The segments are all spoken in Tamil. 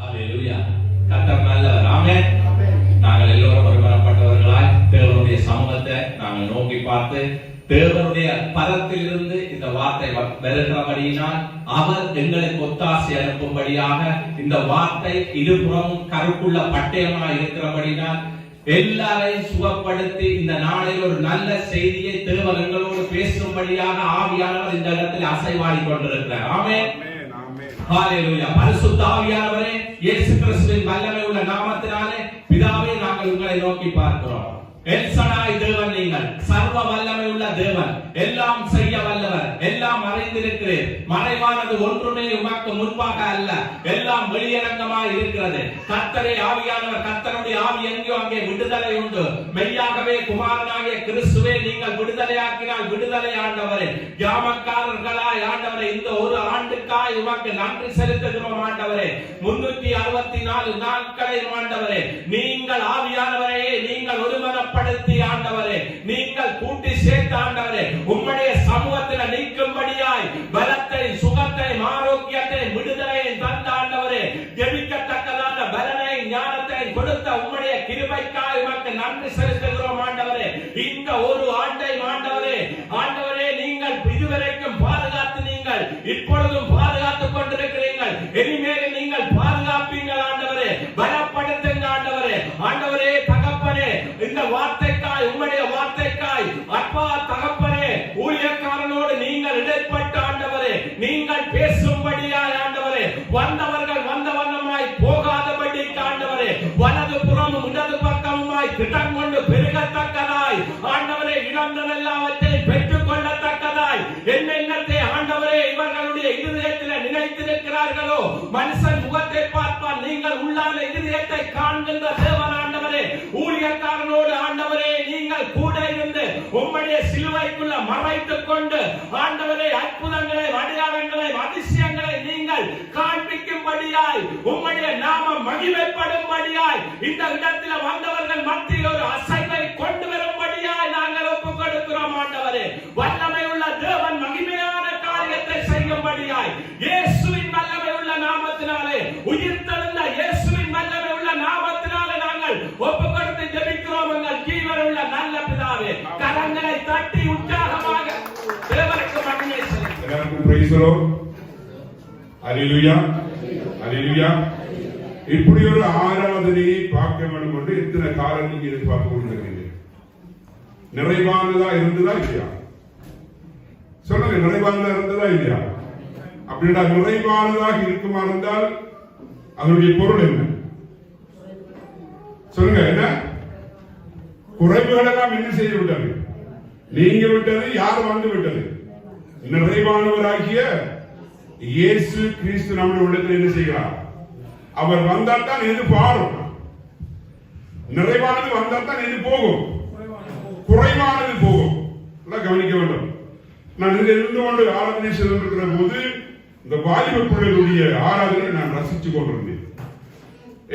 ஹalleluya. கர்த்தர் நல்லவர். ஆமென். நாங்கள் எல்லோரும் ஒருமனப்பட்டவர்களாய் தேவனுடைய சமூகத்தை நாங்கள் நோக்கி பார்த்து தேவனுடைய பரத்திலிருந்து இந்த வார்த்தை வருகிறபடியினால் அவர் எங்களுக்கு ஒத்தாசை அனுப்பும்படியாக இந்த வார்த்தை இருபுறமும் கருக்குள்ள பட்டயமாக இருக்கிறபடினால் எல்லாரையும் சுகப்படுத்தி இந்த நாளில் ஒரு நல்ல செய்தியை தேவன் எங்களோடு பேசும்படியாக ஆவியானவர் இந்த இடத்தில் அசைவாடி கொண்டிருக்கிறார். ஆமென். ஹalleluya. பரிசுத்த ஆவியானவரே, இயேசு கிறிஸ்துவின் வல்லமை உள்ள நாமத்தினாலே பிதாவே நாங்கள் உங்களை நோக்கி பார்க்கிறோம். எல்சடாய் தேவன், நீங்கள் சர்வ வல்லமை உள்ள தேவன், எல்லாம் செய்ய வல்லவர், எல்லாம் அறிந்திருக்கிறீர். மறைவானது ஒன்றுமே உமக்கு முன்பாக அல்ல, எல்லாம் வெளியரங்கமாய் இருக்கிறது. கர்த்தரே ஆவியானவர், கர்த்தருடைய ஆவி எங்கோ அங்கே விடுதலை உண்டு. மெய்யாகவே குமாரனாகிய கிறிஸ்துவே நீங்கள் விடுதலையாக்கினால் விடுதலை ஆண்டவரே. ஜாமக்காரர்களாய் ஆண்டவரே, இந்த ஒரு ஆண்டுக்காய் உமக்கு நன்றி செலுத்துகிறோம் ஆண்டவரே. 364 நாட்களை ஆண்டவரே நீங்கள் ஆவியானவரே நீங்கள் ஒருமனப்படுத்தி ஆண்டவரே நீங்கள் கூட்டி சேர்த்து ஆண்டவரே உம்முடைய சமூகத்தில் நிற்கும்படியாய் பலத்தை, சுகத்தை, ஆரோக்கியத்தை, விடுதலையை தந்த ஆண்டவரே, ஜெபிக்கத்தக்கதான பலனை, ஞானத்தை கொடுத்த உம்முடைய கிருபைக்காய் உமக்கு நன்றி செலுத்துகிறோம் ஆண்டவரே. இந்த ஒரு ஆண்டை ஆண்டவரே ஆண்டவரே நீங்கள் இதுவரைக்கும் பாதுகாத்து நீங்கள் இப்பொழுதும் பாதுகாத்துக் கொண்டிருக்கிறீர்கள். இனிமேல் நீங்கள் பாதுகாப்பீங்கள் ஆண்டவரே. பலப்படுத்துங்க ஆண்டவரே. ஆண்டவரே தகப்பனே, இந்த வார்த்தைக்காய் உம்முடைய வார்த்தைக்காய் அப்பா தகப்பனே ஊழியக்காரனோடு நீங்கள் இடைப்பட்ட ஆண்டவரே நீங்கள் பேசும்படியாய் ஆண்டவரே வந்தவர்கள் வந்த வண்ணமாய் போகாதபடி ஆண்டவரே வலது புறமும் இடது பக்கமுமாய் திட்டம் கொண்டு பெருகத்தக்கதாய் ஆண்டவரே இழந்ததெல்லாவற்றையும் பெற்றுக் கொள்ளத்தக்கதாய் என்னென்னத்தை ஆண்டவரே இவர்களுடைய இருதயத்தில் நினைத்திருக்கிறார்களோ மனுஷன் முகத்தை பார்ப்பான், நீங்கள் உள்ளான இருதயத்தை காண்கின்ற தேவன் ஆண்டவரே. ஊழியக்காரனோடு ஆண்டவரே நீங்கள் கூட இருந்து உம்முடைய சிலுவைக்குள்ள மறைத்துக் கொண்டு ஆண்டவரே அற்புதங்களை, அடையாளங்களை, அதிசயங்களை நீங்கள் காண்பிக்கும்படியாய் உம்முடைய நாமம் மகிமைப்படும்படியாய் இந்த இடத்தில் வந்தவர்கள் மத்தியில் ஒரு அசைவை கொண்டு வரும்படியாய் நாங்கள் ஒப்புக் கொடுக்கிறோம் ஆண்டவரே. வல்லமை உள்ள தேவன் மகிமையான காரியத்தை செய்யும்படியாய் இயேசுவின் வல்லமை உள்ள நாமத்தினாலே, உயிர்த்தெழுந்த இயேசுவின் வல்லமை உள்ள நாமத்தினாலே நாங்கள் ஒப்புக் கொடுத்து ஜெபிக்கிறோம் எங்கள் ஜீவனுள்ள நல்ல பிதாவே. கரங்களை தட்டி உற்சாகமாக தேவனுக்கு மகிமை செலுத்துகிறோம். Praise the Lord. ஹalleluya. ஹalleluya. இப்படி ஒரு ஆராதனையை பார்க்க வேண்டும் என்று எத்தனை காலம் நீங்க எதிர்பார்த்து கொண்டிருக்கீங்க? நிறைவானதா இருந்ததா இல்லையா? சொல்லுங்க, நிறைவானதா இருந்ததா இல்லையா? அப்படின்னா நிறைவானதாக இருக்குமா இருந்தால் அதனுடைய பொருள் என்ன? சொல்லுங்க, என்ன குறைவுகளை நாம் என்ன செய்து விட்டது? நீங்க விட்டது, யார் வந்து விட்டது? நிறைவானவராகிய இயேசு கிறிஸ்து நம்முடைய உள்ளத்தில் என்ன செய்கிறார்? அவர் வந்தால் தான் எது பாரும். நிறைவானது வந்தால் தான் எது போகும்? குறைவானது போகும். கவனிக்க வேண்டும். நான் இங்க இருந்து கொண்டு ஆராதனை செய்திருக்கிற போது இந்த வாலிப பிள்ளைகளுடைய ஆராதனை நான் ரசித்துக் கொண்டிருந்தேன்.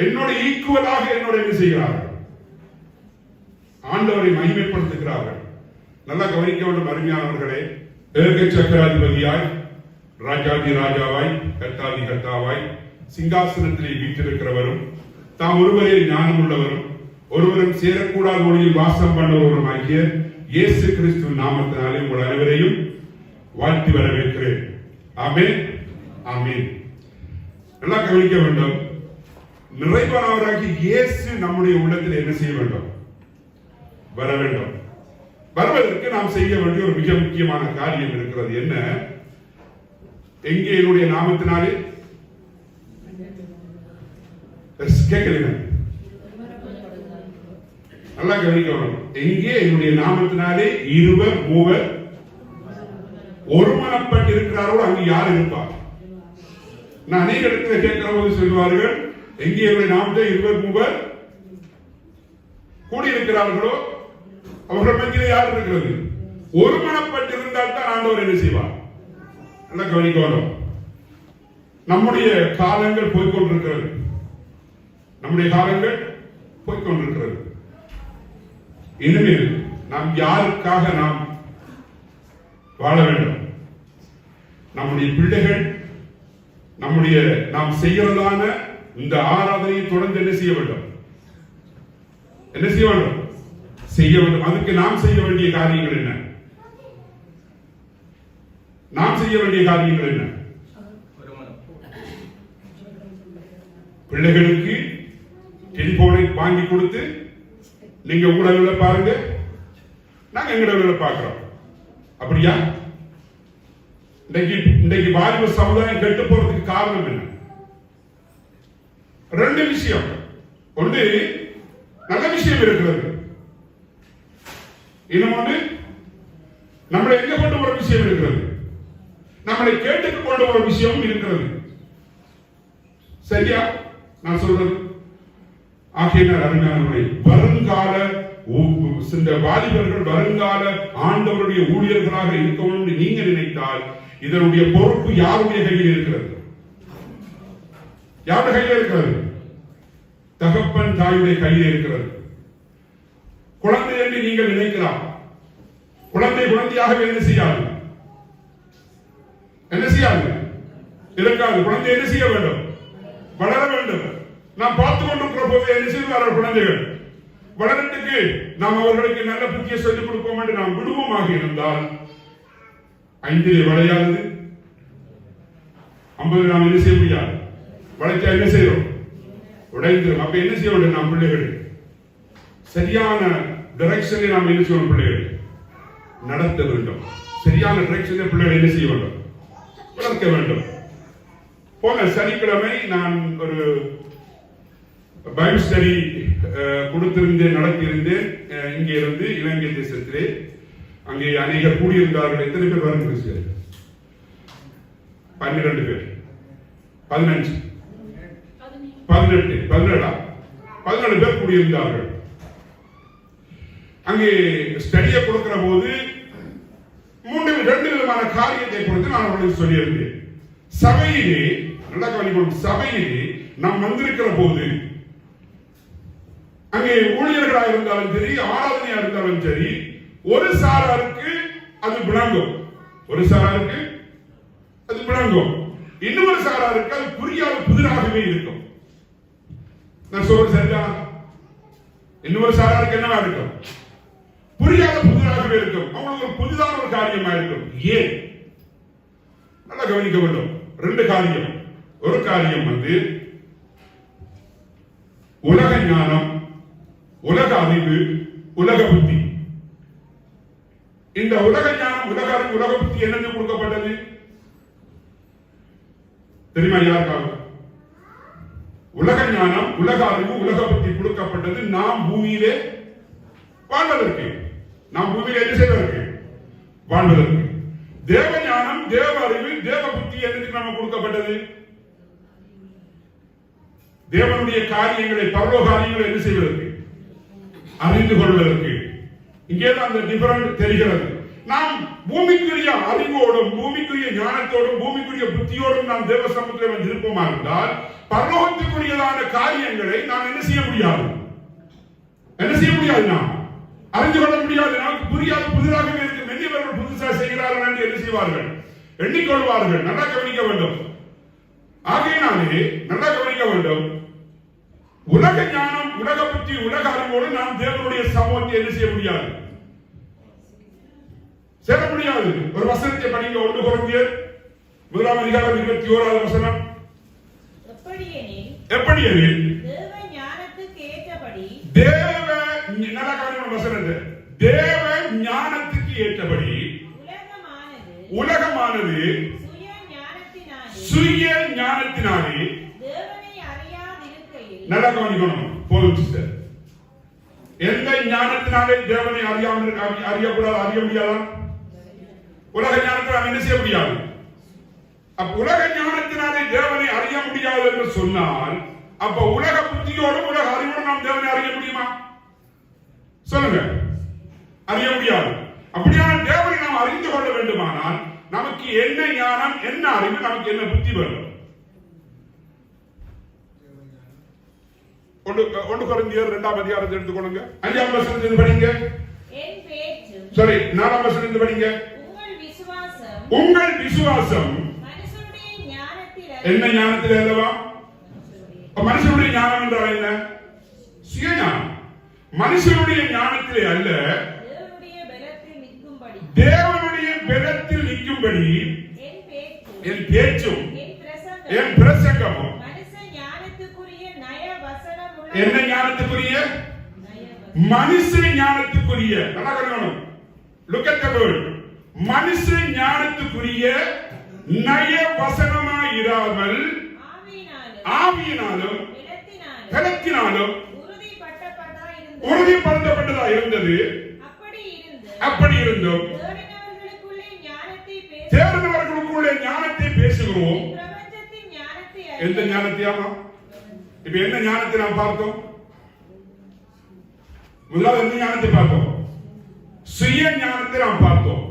என்னோட ஈக்குவலாக என்னோட என்ன செய்கிறார்கள்? ஆண்டவரை மகிமைப்படுத்துகிறார்கள். நல்லா கவனிக்க வேண்டும் அருமையானவர்களே. ஏக சக்கராதிபதியாய், ராஜாதி ராஜாவாய், கர்த்தாதி கர்த்தாவாய், சிங்காசனத்திலே வீற்றிருக்கிறவரும், தாம் ஒருவரே ஞானம் உள்ளவரும், ஒருவரும் சேரக்கூடாத ஒளியில் வாசம் பண்ணுவவரும் ஆகிய இயேசு கிறிஸ்துவின் நாமத்தினாலே உங்கள் அனைவரையும் வாழ்த்தி வரவேற்கிறேன். ஆமென், ஆமென். நல்லா கவனிக்க வேண்டும். நிறைவானவராகி இயேசு நம்முடைய உள்ளத்தில் என்ன செய்ய வேண்டும்? வர வேண்டும். வருவதற்கு நாம் செய்ய வேண்டிய ஒரு மிக முக்கியமான காரியம் இருக்கிறது. என்ன? எங்கே என்னுடைய நாமத்தினாலே கேட்கல, நல்லா கவனிக்கணும். எங்கே என்னுடைய நாமத்தினாலே இருவர் மூவர் ஒருமனப்பட்டிருக்கிறாரோ அங்கு யார் இருப்பார்? நான் அநேக இடத்துல கேட்கிற போது சொல்வார்கள், எங்கே என்னுடைய நாமத்தை இருவர் மூவர் கூடியிருக்கிறார்களோ அவர்கள் மத்தியிலே யார் இருக்கிறது? ஒருமனப்பட்டிருந்தால் தான் ஆண்டவர் என்ன செய்வார்? நல்லா கவனிக்கணும். நம்முடைய காலங்கள் போய்கொண்டிருக்கிறது. நம்முடைய காலங்கள் போய்கொண்டிருக்கிறது. இனிமேல் நாம் யாருக்காக நாம் வாழ வேண்டும்? நம்முடைய பிள்ளைகள், நம்முடைய நாம் செய்யறதான இந்த ஆராதனையை தொடர்ந்து என்ன செய்ய வேண்டும்? என்ன செய்ய வேண்டும்? செய்ய வேண்டும். அதுக்கு நாம் செய்ய வேண்டிய காரியங்கள் என்ன? நாம் செய்ய வேண்டிய காரியங்கள் என்ன? பிள்ளைகளுக்கு டெலிபோனை வாங்கி கொடுத்து நீங்க ஊடகங்களை பாருங்க, நாங்க எங்கடங்களை பார்க்கிறோம். அப்படியா? இன்றைக்கு வாலிப சமுதாயம் கெட்டு போறதுக்கு காரணம் என்ன? ரெண்டு விஷயம். ஒன்று நல்ல விஷயம் இருக்கிறது, இன்னொன்று நம்மளை எங்க கொண்டு போற விஷயம் இருக்கிறது, நம்மளை கேட்டுக்கு கொண்டு போற விஷயம் இருக்கிறது. சரியா நான் சொல்றது? ஆகையினால் அருமையானவர்களே, வருங்கால இந்த வாலிபர்கள் வருங்கால ஆண்டவருடைய ஊழியர்களாக இருக்கணும் என்று நீங்க நினைத்தால் இதனுடைய பொறுப்பு யாருடைய கையில் இருக்கிறது? யாருடைய கையில் இருக்கிறது? தகப்பன் தாயுடைய கையில் இருக்கிறது. குழந்தை என்று நீங்கள் நினைக்கலாம். குழந்தை குழந்தையாக என்ன செய்யாது? என்ன செய்யாது? இருக்காது. குழந்தை என்ன செய்ய வேண்டும்? வளர வேண்டும். நாம் பார்த்துக் கொண்டிருக்கிற போது என்ன செய்வார்கள் குழந்தைகள்? வளரத்துக்கு நாம் அவர்களுக்கு நல்ல புத்தியை சொல்லிக் கொடுப்போம் என்று நாம் விடுவோமாக இருந்தால் 5 வளையாதது 50 நாம் என்ன செய்ய முடியாது. வளைச்சா என்ன செய்யறோம்? உடைந்துரும். அப்ப என்ன செய்ய வேண்டும்? நாம் பிள்ளைகள் சரியான டைரக்ஷனில் நாம் என்ன செய்யணும்? பிள்ளைகள் நடத்த வேண்டும். சரியான டைரக்ஷனில் பிள்ளைகள் என்ன செய்ய வேண்டும்? வளர்க்க வேண்டும். போன சனிக்கிழமை நான் ஒரு பைபிள் ஸ்டடி கொடுத்திருந்தேன், நடத்தியிருந்தேன். இங்கே இருந்து இலங்கை தேசத்திலே அங்கே அநேகர் கூடியிருந்தார்கள். எத்தனை பேர் வருங்க? 12 பேர், 15, 18, 17 பேர் கூடியிருந்தார்கள். அங்கே ஸ்டடியை கொடுக்கிற போது 2 விதமான காரியத்தை குறித்து நான் அவர்களுக்கு சொல்லியிருந்தேன். சபையிலே நல்லா கவனிக்கணும். சபையிலே நாம் வந்திருக்கிற போது அங்கே ஊழியர்களாக இருந்தாலும் சரி, ஆராதனையா இருந்தாலும் சரி, ஒரு சாராருக்கு அது விளங்கும், ஒரு சாராருக்கு அது விளங்கும், இன்னொரு சாராருக்கு அது புரியாத புதிராகவே இருக்கும். நான் சொல்றது சரியா? இன்னொரு சாராருக்கு என்னவா இருக்கும்? புரியாத புதிராகவே இருக்கும். அவங்களுக்கு ஒரு புதிதான ஒரு காரியமா இருக்கும். ஏன்? நல்லா கவனிக்க வேண்டும். 2 காரியம். ஒரு காரியம் உலக ஞானம், உலக அறிவு, உலக புத்தி. இந்த உலக ஞானம், உலக அறிவு, உலக புத்தி என்னென்ன கொடுக்கப்பட்டது தெரியுமா? யாருக்காக? உலக ஞானம், உலக அறிவு, உலக புத்தி கொடுக்கப்பட்டது நாம் பூமியிலே வாழ்வதற்கு. நாம் பூமியிலே என்ன செய்வதற்கு? வாழ்வதற்கு. தேவ ஞானம், தேவ அறிவு, தேவ புத்தி என்னதுக்கு நம்ம கொடுக்கப்பட்டது? தேவனுடைய காரியங்களை, பரலோக காரியங்களை என்ன செய்வதற்கு? அறிந்து கொள்வதற்கு. இங்கேதான் அந்த டிஃபரண்ட் தெரிகிறது. நாம் பூமிக்குரிய அறிவோடும், பூமிக்குரிய ஞானத்தோடும், பூமிக்குரிய புத்தியோடும் நாம் தேவ சமூகத்தில் இருப்போமா இருந்தால் பரலோகத்துக்குரியதான காரியங்களை நாம் என்ன செய்ய முடியாது? என்ன செய்ய முடியாது? நாம் அறிந்து கொள்ள முடியாது. நமக்கு புரியாது, புதிராகவே இருக்கும். மென்னியவர்கள் புதுசாக செய்கிறார்கள் என்று என்ன செய்வார்கள்? எண்ணிக்கொள்வார்கள். நல்லா கவனிக்க வேண்டும். ஆகையினாலே நல்லா கவனிக்க வேண்டும். உலக ஞானம், உலக புத்தி, உலக அறிவோடு நாம் தேவனுடைய சமூகத்தை என்ன செய்ய முடியாது? சேர முடியாது. ஒரு வசனத்தை படிங்க. 1 கொரிந்தியர் 1:21 வசனம். எப்படியெனில் தேவ ஞானத்துக்கு ஏற்றபடி, நல்லா கவனிக்கணும் வசனத்தை. தேவ ஞானத்துக்கு ஏற்றபடி உலகமானது சுய ஞானத்தினாலே தேவனை அறியாதிருக்கையில். நல்லா கவனிக்கணும். போதும் சிஸ்டர். எந்த ஞானத்தினாலே தேவனை அறியக்கூடாது, அறிய முடியாதா? உலக ஞானத்தினால் என்ன செய்ய முடியாது? அப்ப உலக ஞானத்தினாலே தேவனை அறிய முடியாது என்று சொன்னால் அப்ப உலக புத்தியோடும் உலக அறிவோடு நாம் தேவனை அறிய முடியுமா? சொல்லுங்க. அறிய முடியாது. அப்படியான தேவனை நாம் அறிந்து கொள்ள வேண்டுமானால் நமக்கு என்ன ஞானம், என்ன அறிவு, நமக்கு என்ன புத்தி வேண்டும்? 1 கொரிந்தியர் 2ஆம் அதிகாரத்தை எடுத்துக்கொள்ளுங்க. 5ஆம் வசனத்திலிருந்து படிங்க. என் பேச்சு, சரி 4ஆம் வசனத்திலிருந்து படிங்க. உங்கள் விசுவாசம் மனுஷனுடைய ஞானத்தில் என்ன ஞானத்தில் அல்லவா? மனுஷனுடைய ஞானம் என்றால் என்ன? சுயஞானம். மனுஷனுடைய ஞானத்திலே அல்ல, தேவனுடைய பலத்தில் நிற்கும்படி தேவனுடைய பலத்தில் நிற்கும்படி என் பேச்சும் என் பிரசங்கமும் மனுஷ ஞானத்துக்குரிய நய வசனம் உள்ள என்ன ஞானத்துக்குரிய? மனுஷ ஞானத்துக்குரிய. நல்லா கவனிக்கணும். Look at the word. மனுஷ ஞானத்துக்குரிய நய வசனமாய் இராமல் ஆவியினாலும் பலத்தினாலும் உறுதிப்படுத்தப்பட்டதா இருந்தது. அப்படி இருந்தும் தேவனவர்களுக்குள்ளே ஞானத்தை பேசுகிறோம். எந்த ஞானத்தையாமா? இப்ப என்ன ஞானத்தை நாம் பார்த்தோம்? முதலாவது எந்த ஞானத்தை பார்த்தோம்? சுய ஞானத்தை நாம் பார்த்தோம்.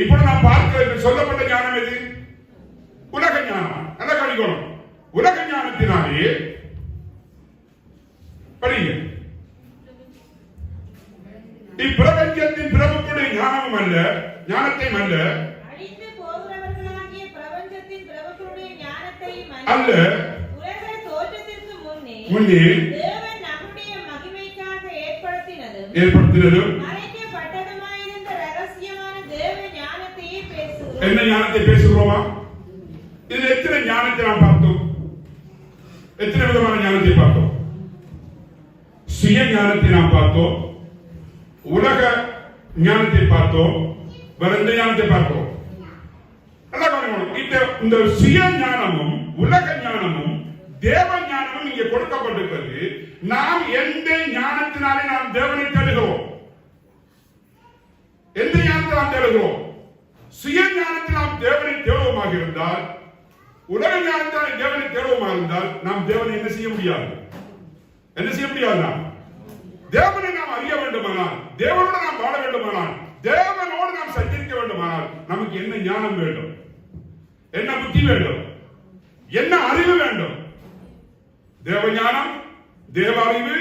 இப்ப நாம் பார்க்க சொல்லப்பட்ட ஞானம் எது? உலக ஞானம். நல்லா கவனிக்கணும். உலக ஞானத்தினாலே படிங்க. இப்பிரபஞ்சத்தின் பிரபுக்களுடைய ஞானமும் அல்ல, ஞானத்தையும் அல்ல, அழிந்து போகிறவர்களாகிய பிரபஞ்சத்தின் பிரபுக்களுடைய ஞானத்தையும் அல்ல, உலக தோற்றத்திற்கு முன்னே தேவன் நம்முடைய மகிமைக்காக ஏற்படுத்தினதும் மறைக்கப்பட்டதுமாயிருந்த ரகசியமான தேவ ஞானத்தையே பேசுகிறோம். என்ன ஞானத்தை பேசுகிறோமா? இதில் எத்தனை ஞானத்தை நாம் பார்த்தோம்? எத்தனை விதமான ஞானத்தை பார்த்தோம்? சுய ஞானத்தை நாம் பார்த்தோம், உலக ஞானத்தை பார்த்தோம், வேற எந்த ஞானத்தை பார்த்தோம்? நல்லா கவனிக்கணும். இந்த சுய ஞானமும் உலக ஞானமும் தேவ ஞானமும் இங்கே கொடுக்கப்பட்டிருக்கிறது. நாம் எந்த ஞானத்தினாலே நாம் தேவனை தேடுகிறோம்? எந்த ஞானத்தை நாம் தேடுகிறோம்? சுய ஞானத்தில் நாம் தேவனை தேடுவோமாக இருந்தால், உலக ஞானத்தில் தேவனை தேடுவோமாக இருந்தால் நாம் தேவனை என்ன செய்ய முடியாது? என்ன செய்ய முடியாது? தேவனை நாம் அறிய வேண்டுமானால், தேவனோடு நாம் வாழ வேண்டுமானால், தேவனோடு நாம் சஞ்சரிக்க வேண்டுமானால் நமக்கு என்ன ஞானம் வேண்டும்? என்ன புத்தி வேண்டும்? என்ன அறிவு வேண்டும்? தேவ ஞானம், தேவ அறிவு,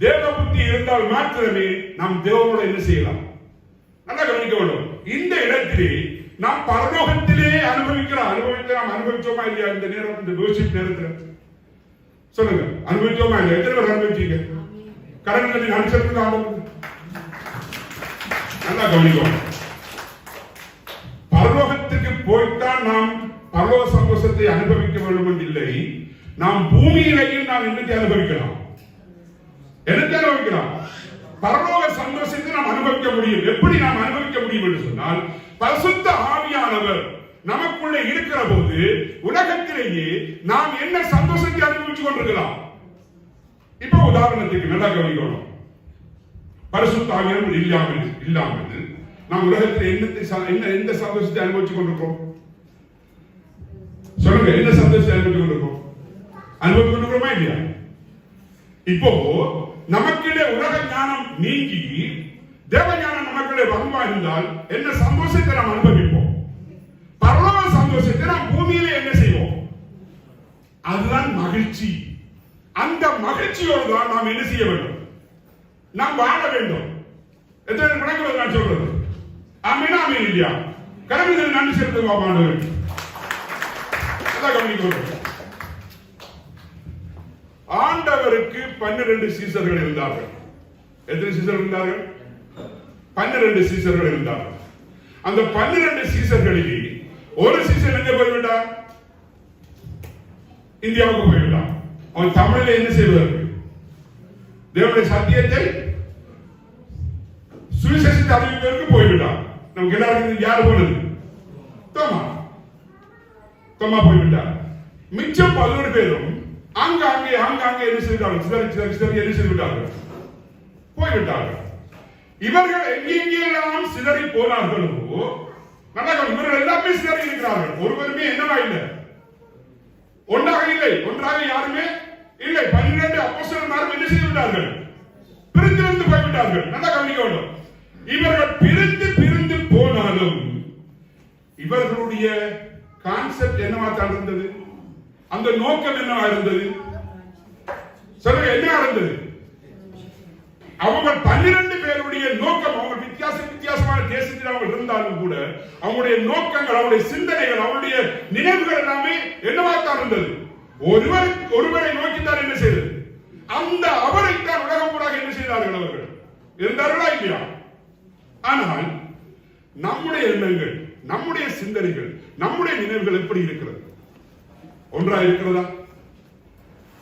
தேவ புத்தி இருந்தால் மாத்திரமே நாம் தேவனோடு என்ன செய்யலாம்? நல்லா கவனிக்க வேண்டும். இந்த இடத்திலே நாம் பரலோகத்திலே அனுபவிக்கிறோம். நாம் அனுபவிச்சோமா இல்லையா? இந்த நேரம், இந்த worship நேரத்தில் சொல்லுங்க, அனுபவிச்சோமா இல்லையா? எத்தனை பேர் அனுபவிச்சீங்க? கடன்களை அனுசரித்து ஆடுவது. நல்லா கவனிக்கும். பரலோகத்துக்கு போய்த்தான் நாம் பரலோக சந்தோஷத்தை அனுபவிக்க வேண்டும் இல்லை. நாம் பூமியிலேயும் நாம் என்னத்தை அனுபவிக்கலாம்? என்னத்தை அனுபவிக்கலாம்? பரலோக சந்தோஷத்தை நாம் அனுபவிக்க முடியும். எப்படி நாம் அனுபவிக்க முடியும் என்று சொன்னால், பரிசுத்த ஆவியானவர் நமக்குள்ளே இருக்கிற போது உலகத்திலேயே நாம் என்ன சந்தோஷத்தை அனுபவித்துக் கொண்டிருக்கலாம்? இப்ப உதாரணத்துக்கு நல்லா கவனிக்கணும். பரிசுத்த ஆவியானவர் இல்லாமல் நாம் உலகத்தில் எந்த சந்தோஷத்தை அனுபவித்துக் கொண்டிருக்கிறோம்? சொல்லுங்க, என்ன சந்தோஷத்தை அனுபவித்துக் கொண்டிருக்கிறோம்? அனுபவித்துக் கொண்டிருக்கிறோமா இல்லையா? இப்போ நமக்கிடையே உலக ஞானம் நீங்கி தேவ ஞானம் நமக்கிடையே வருமா இருந்தால் என்ன சந்தோஷத்தை நாம் அனுபவிப்போம்? பரலோக சந்தோஷத்தை நாம் பூமியிலே என்ன செய்வோம்? அதுதான் மகிழ்ச்சி. அந்த மகிழ்ச்சியோடு தான் நாம் என்ன செய்ய வேண்டும்? நாம் வாழ வேண்டும். எத்தனை விளங்குவது நான் சொல்றது? ஆமீனா ஆமீன் இல்லையா? கடமைகளை நன்றி செலுத்துவோம். ஆண்டவருக்கு 12 சீசர்கள் இருந்தார்கள். எத்தனை சீசர்கள் இருந்தார்கள்? 12 சீசர்கள் இருந்தார்கள். அந்த 12 சீசர்களில் ஒரு சீசர் எங்கே போய்விட்டார்? இந்தியாவுக்கு போய்விட்டார். அவன் தமிழில் என்ன செய்வதற்கு? தேவனுடைய சத்தியத்தை சுவிசேஷத்தை அறிவிப்பதற்கு போய்விட்டார். நமக்கு எல்லாருக்கும் யாரு போனது? தோமா போய்விட்டார். மிச்சம் 11 பேரும் ஆங்காங்கே என்ன செய்தார்கள்? சிதறி என்ன செய்துவிட்டார்கள்? போய்விட்டார்கள். இவர்கள் எங்கெங்கெல்லாம் சிதறி போனார்களோ, இவர்கள் எல்லாமே சிதறி இருக்கிறார்கள். ஒருவருமே என்னவா இல்லை? ஒன்றாக இல்லை. ஒன்றாக யாருமே இல்லை. 12 அப்போஸ்தலர்கள் என்ன செய்து விட்டார்கள்? பிரிந்து போய்விட்டார்கள். நல்லா கவனிக்க வேண்டும். இவர்கள் பிரிந்து போனாலும் இவர்களுடைய கான்செப்ட் என்னவா தான் இருந்தது? அந்த நோக்கம் என்னவா இருந்தது? சொல்லுங்க, என்ன இருந்தது? அவங்க 12 பேருடைய நோக்கம், அவங்க வித்தியாசமான தேசத்தில் அவங்க இருந்தாலும் கூட அவங்களுடைய நோக்கங்கள், அவங்களுடைய சிந்தனைகள், அவங்களுடைய நினைவுகள் எல்லாமே என்னவா தான் இருந்தது? ஒருவரை நோக்கித்தான் என்ன செய்தது? அந்த அவரைத்தான் உலகம் பூராக என்ன செய்தார்கள்? அவர்கள் இருந்தார்களா இல்லையா? ஆனால் நம்முடைய எண்ணங்கள், நம்முடைய சிந்தனைகள், நம்முடைய நினைவுகள் எப்படி இருக்கிறது? ஒன்றா இருக்கிறதா?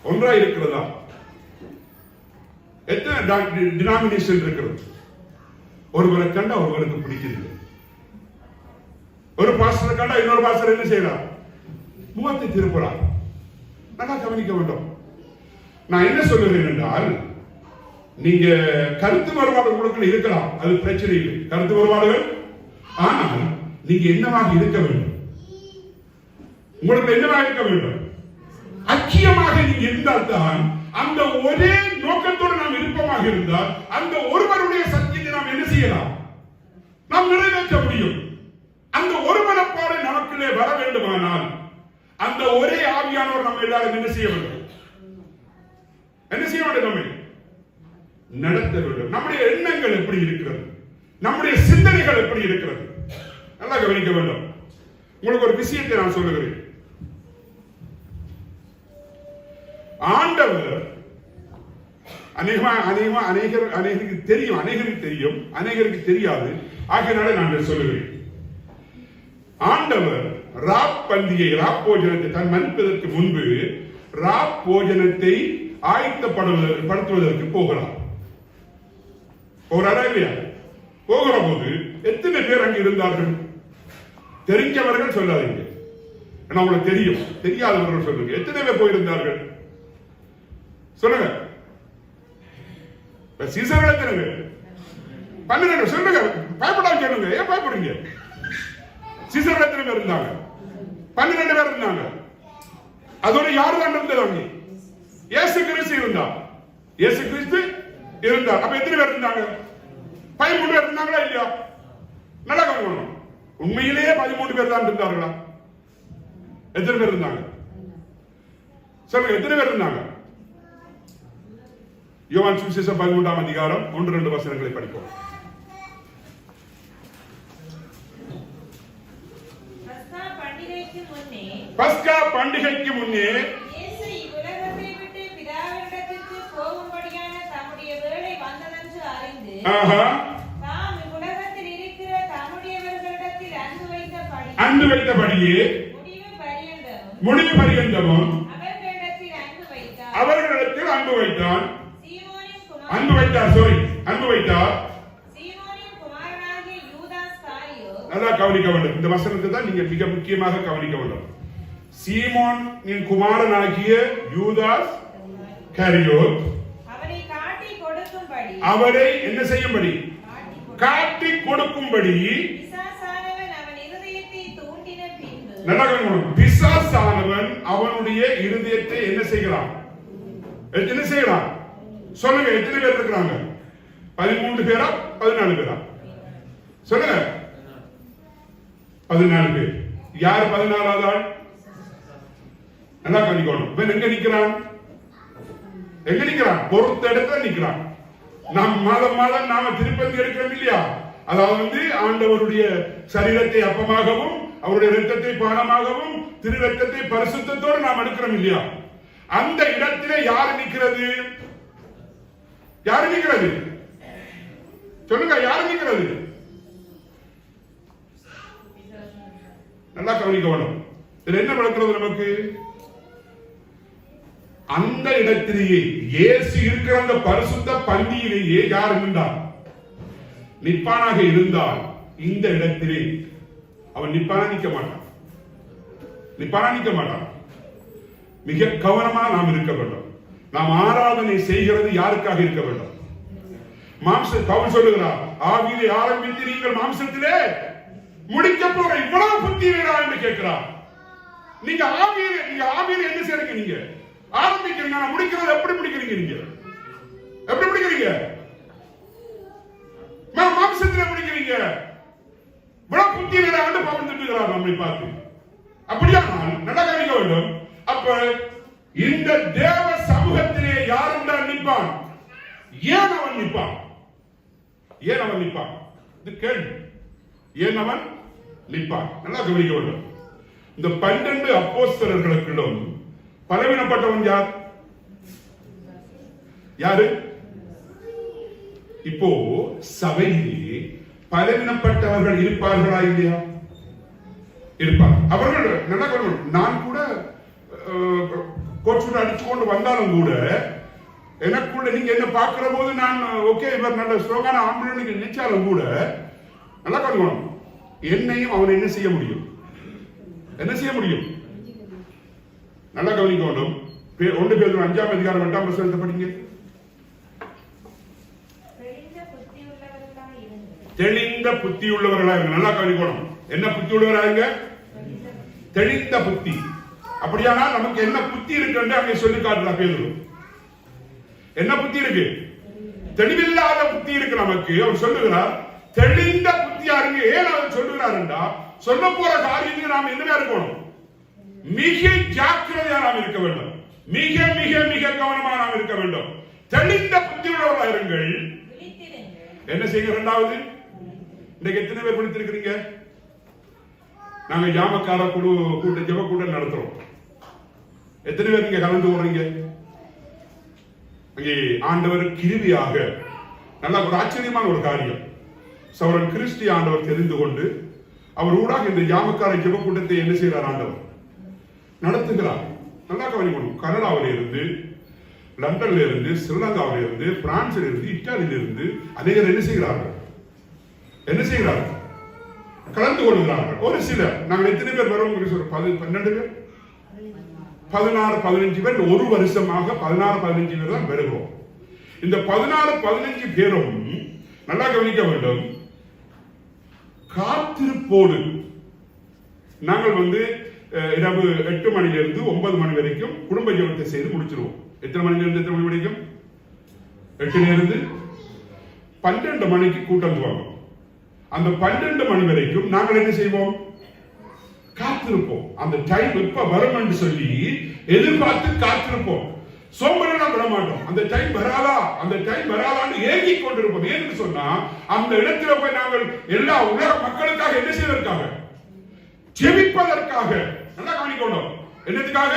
ஒன்றா இருக்கிறதா? எத்தனை டினாமினேஷன் இருக்கிறது? ஒருவரை கண்டா ஒருவருக்கு பிடிக்கிறது. ஒரு பாஸ்டரை கண்டா இன்னொரு பாஸ்டர் என்ன செய்யறார்? முகத்தை திருப்புறார். நல்லா கவனிக்க வேண்டும். நான் என்ன சொல்லுகிறேன் என்றால், நீங்க கருத்து வேறுபாடு உங்களுக்கு இருக்கலாம், அது பிரச்சனை இல்லை, கருத்து வேறுபாடுகள். ஆனால் நீங்க என்னவாக இருக்க வேண்டும்? உங்களுக்கு என்னவாக இருக்க வேண்டும்? ஐக்கியமாக நீங்க இருந்தால்தான், அந்த ஒரே நோக்கத்தோடு நாம் விருப்பமாக இருந்தால், அந்த ஒருவருடைய சத்தியத்தை நாம் என்ன செய்யலாம்? நாம் நிறைவேற்ற முடியும். அந்த ஒருமனப்பாடு நமக்குள்ளே வர வேண்டுமானால், அந்த ஒரே ஆவியானவர் நம்ம எல்லாரும் என்ன செய்ய வேண்டும்? என்ன செய்ய வேண்டும்? நம்மை நடத்த வேண்டும். நம்முடைய எண்ணங்கள் எப்படி இருக்கிறது? நம்முடைய சிந்தனைகள் எப்படி இருக்கிறது? நல்லா கவனிக்க வேண்டும். உங்களுக்கு ஒரு விஷயத்தை நான் சொல்லுகிறேன். ஆண்டவர் அநேகருக்கு தெரியும், அநேகருக்கு தெரியாது. ஆகையினால நான் சொல்லுகிறேன். ஆண்டவர் ராப்போஜனத்தை தன் மன்னிப்பதற்கு முன்பு ராப்போஜனத்தை ஆயத்தப்படுத்துவதற்கு போகிறார். போகிறாரா இல்லையா? போகிற போது எத்தனை பேர் அங்கு இருந்தார்கள்? தெரிஞ்சவர்கள் சொல்லாதீங்க, உங்களுக்கு தெரியும். தெரியாதவர்கள் சொல்லுங்க. எத்தனை பேர் போயிருந்தார்கள்? சொல்லுங்க. சீசர்கள் எத்தனை பேர்? 12. சொல்லுங்க, பயப்படாம சொல்லுங்க. ஏன் பயப்படுறீங்க? சீசர்கள் எத்தனை பேர் இருந்தாங்க? 12 பேர் இருந்தாங்க. அதோட யாரு தான் இருந்தது? இயேசு கிறிஸ்து இருந்தார். இயேசு கிறிஸ்து இருந்தார். அப்ப எத்தனை பேர் இருந்தாங்க? 13 பேர் இருந்தாங்களா இல்லையா? நல்லா கவனிக்கணும். உண்மையிலேயே 13 பேர் தான் இருந்தார்களா? எத்தனை பேர் இருந்தாங்க? சொல்லுங்க, எத்தனை பேர் இருந்தாங்க? யோவான் சுவிசேஷம் 13ஆம் அதிகாரம் 1-2 வசனங்களை படிப்போம். பஸ்கா பண்டிகைக்கு முன்னே இயேசு இவ்வுலகத்தை விட்டு பிதாவினிடத்திற்கு போகும்படியான தம்முடைய வேளை வந்ததென்று அறிந்து, தாம் இவ்வுலகத்தில் இருக்கிற தம்முடையவர்களிடத்தில் அன்பு வைத்தபடியே முடிவு பரியந்தமும் அவர்களிடத்தில் அன்பு வைத்தான். நல்லா கவனிக்க வேண்டும். இந்த வசனத்தை தான் நீங்க மிக முக்கியமாக கவனிக்க வேண்டும். சீமோனின் குமாரனாகிய யூதாஸ் கரியோத் அவரை என்ன செய்யும்படி? காட்டி கொடுக்கும்படி. நல்லா கவனிக்கணும். பிசாசானவன் அவனுடைய இருதயத்தை என்ன செய்கிறான்? என்ன செய்கிறான்? சொல்லுங்க, எத்தனை பேர் இருக்கிறாங்க? 13 பேரா 14 பேரா? சொல்லுங்க. 14 பேர். யார் 14வது ஆள்? நல்லா கவனிக்கணும். இவன் எங்க நிக்கிறான்? எங்க நிக்கிறான்? பொறுத்த இடத்துல நிக்கிறான். நாம் மாதம் மாதம் நாம திருப்பதி எடுக்கிறோம் இல்லையா? அதாவது ஆண்டவருடைய சரீரத்தை அப்பமாகவும் அவருடைய இரத்தத்தை பானமாகவும் திரு இரத்தத்தை பரிசுத்தத்தோடு நாம் எடுக்கிறோம் இல்லையா? அந்த இடத்திலே யாரு நிக்கிறது? யாரு நிக்கிறது? சொல்லுங்க, யாரு நிக்கிறது? நல்லா கவனிக்க வேணும். இதுல என்ன நடக்கிறது நமக்கு? அந்த இடத்திலேயே இயேசு இருக்கிற அந்த பரிசுத்த பந்தியிலேயே யார் இருந்தார்? நிப்பானாக இருந்தால் இந்த இடத்திலே அவன் நிப்பானா நிக்க மாட்டான். நிப்பானா நிக்க மாட்டான். மிக கவனமாக நாம் இருக்க வேண்டும். நாம் ஆராதனை செய்கிறது யாருக்காக இருக்க வேண்டும்? பவுல் சொல்லுகிறார், ஆவியிலே ஆரம்பித்து நீங்கள் மாம்சத்திலே முடிக்க போற இவ்வளவு புத்தி வேறா என்று கேட்கிறார். நீங்க ஆவியிலே என்ன செய்றீங்க? நீங்க ஆரம்பிக்கிறீங்க, முடிக்கிறது எப்படி முடிக்கிறீங்க? நீங்க எப்படி முடிக்கிறீங்க? மாம்சத்திலே முடிக்கிறீங்க. இவ்வளவு புத்தி வேறா என்று பவுல் திட்டுகிறார் நம்மை பார்த்து. அப்படியா? நல்லா கவனிக்க வேண்டும். அப்ப இந்த தேவ சமூகத்திலே யார் தான் நிற்பான்? ஏன் அவன் நிற்பான்? ஏன் அவன் நிற்பான்? இது கேள்வி. ஏன் அவன் நிற்பான்? நல்லா கவனிக்க வேண்டும். இந்த 12 அப்போஸ்தலர்களுக்குள்ளும் பலவீனப்பட்டவன் யார்? யாரு? இப்போ சபையிலே பலவீனப்பட்டவர்கள் இருப்பார்களா இல்லையா? இருப்பார். அவர்கள் நல்லா நான் கூட கோச்சு அடிச்சு கொண்டு வந்தாலும் கூட எனக்குள்ள நீங்க என்ன பார்க்கிற போது நான் ஓகே இவர் நல்ல ஸ்ட்ராங்கான ஆம்பளை நினைச்சாலும் கூட நல்லா கவனிக்கணும், என்னையும் அவன் என்ன செய்ய முடியும்? என்ன செய்ய முடியும்? நல்லா கவனிக்கணும். 1 பேதுரு 5ஆம் அதிகாரம் 8ஆம் வசனத்தை படிங்க. தெளிந்த புத்தி உள்ளவர்களாக இருங்க. நல்லா கவனிக்கணும். என்ன புத்தி உள்ளவராக? தெளிந்த புத்தி. அப்படியானால் நமக்கு என்ன புத்தி இருக்கு என்று அங்கே சொல்லி காட்டுறார் பேதுரு. என்ன புத்தி இருக்கு? தெளிவில்லாத புத்தி இருக்கு நமக்கு. அவர் சொல்லுகிறார் தெளிந்த புத்தியா இருங்க. ஏன் அவர் சொல்லுகிறார் என்றா, சொல்ல போற காரியத்துக்கு நாம் என்னவா இருக்கணும்? மிக ஜாக்கிரதையா நாம் இருக்க வேண்டும். மிக மிக மிக கவனமா நாம் இருக்க வேண்டும். தெளிந்த புத்தி உள்ளவர்களாக இருங்கள். என்ன செய்யுங்க? 2வது, இன்னைக்கு எத்தனை பேர் படித்திருக்கிறீங்க? நாங்க ஜாமக்கார குழு ஜெப கூட்டம் நடத்துறோம். எத்தனை பேர் நீங்க கலந்து போறீங்க? அங்கே ஆண்டவர் கிருபையாக நல்ல ஒரு ஆச்சரியமான ஒரு காரியம். சௌரன் கிறிஸ்டி ஆண்டவர் தெரிந்து கொண்டு அவர் ஊடாக இந்த ஜாமக்கார ஜெப கூட்டத்தை என்ன செய்கிறார்? ஆண்டவர் நடத்துகிறார். நல்லா கவனிக்கணும். கனடாவில இருந்து, லண்டன்ல இருந்து, ஸ்ரீலங்காவில இருந்து, பிரான்சில் இருந்து, இத்தாலியில இருந்து அநேகர் என்ன செய்கிறார்கள்? என்ன செய்கிறார்கள்? கலந்து கொள்கிறார்கள். ஒரு சிலர், நாங்கள் எத்தனை பேர் வரோம்? 12 பேர், 16, 15 பேர். ஒரு வருஷமாக 16, 15 பேர் தான் வருகிறோம். இந்த 16, 15 பேரும் நல்லா கவனிக்க வேண்டும். காத்திருப்போடு நாங்கள் இரவு 8 மணிலிருந்து 9 மணி வரைக்கும் குடும்ப ஜெபத்தை செய்து முடிச்சிருவோம். எத்தனை மணிலிருந்து எத்தனை மணி வரைக்கும்? 8 இருந்து 12 மணிக்கு கூட்டம் துவங்கும். அந்த 12 மணி வரைக்கும் நாங்கள் என்ன செய்வோம்? காத்திருப்போம். அந்த டைம் எப்ப வரும் என்று சொல்லி எதிர்பார்த்து காத்திருப்போம். சோம்பலாம் விட மாட்டோம். அந்த டைம் வராதா, அந்த டைம் வராதான்னு ஏங்கிக் கொண்டிருப்போம். ஏன்னு சொன்னா அந்த இடத்துல போய் நாங்கள் எல்லா உலக மக்களுக்காக என்ன செய்வதற்காக? ஜெபிப்பதற்காக. நல்லா கவனிக்கணும். என்னதுக்காக?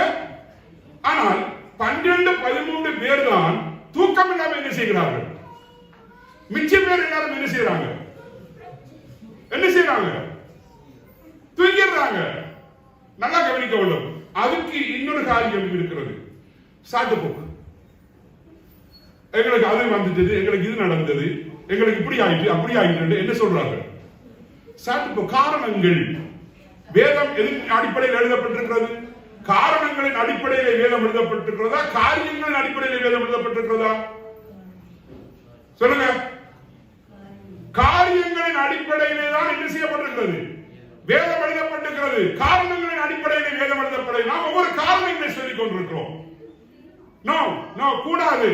ஆனால் 12, 13 பேர் தான் தூக்கம் இல்லாம என்ன செய்கிறார்கள்? மிச்ச பேர் எல்லாரும் என்ன செய்யறாங்க? என்ன செய்யறாங்க? தூங்கிடுறாங்க. நல்லா கவனிக்க வேண்டும். அதுக்கு இன்னொரு காரியம் இருக்கிறது. சாட்டுப்போக்கு. எங்களுக்கு அது வந்துட்டது, எங்களுக்கு இது நடந்தது, எங்களுக்கு இப்படி ஆயிட்டு அப்படி ஆயிட்டு என்ன சொல்றாங்க? சாட்டுப்போக்கு. காரணங்கள் வேதம் எதன் அடிப்படையில் எழுதப்பட்டிருக்கிறது? காரணங்களின் அடிப்படையில் வேதம் எழுதப்பட்டிருக்கிறதா? காரியங்களின் அடிப்படையில் வேதம் எழுதப்பட்டிருக்கிறதா? சொல்லுங்க. காரியங்களின் அடிப்படையிலே தான் என்ன செய்யப்பட்டிருக்கிறது? வேதம் எழுதப்பட்டிருக்கிறது. காரணங்களின் அடிப்படையில் வேதம் எழுதப்படவில்லை. நாம் ஒவ்வொரு காரணங்களை சொல்லிக் கொண்டிருக்கிறோம். கூடாது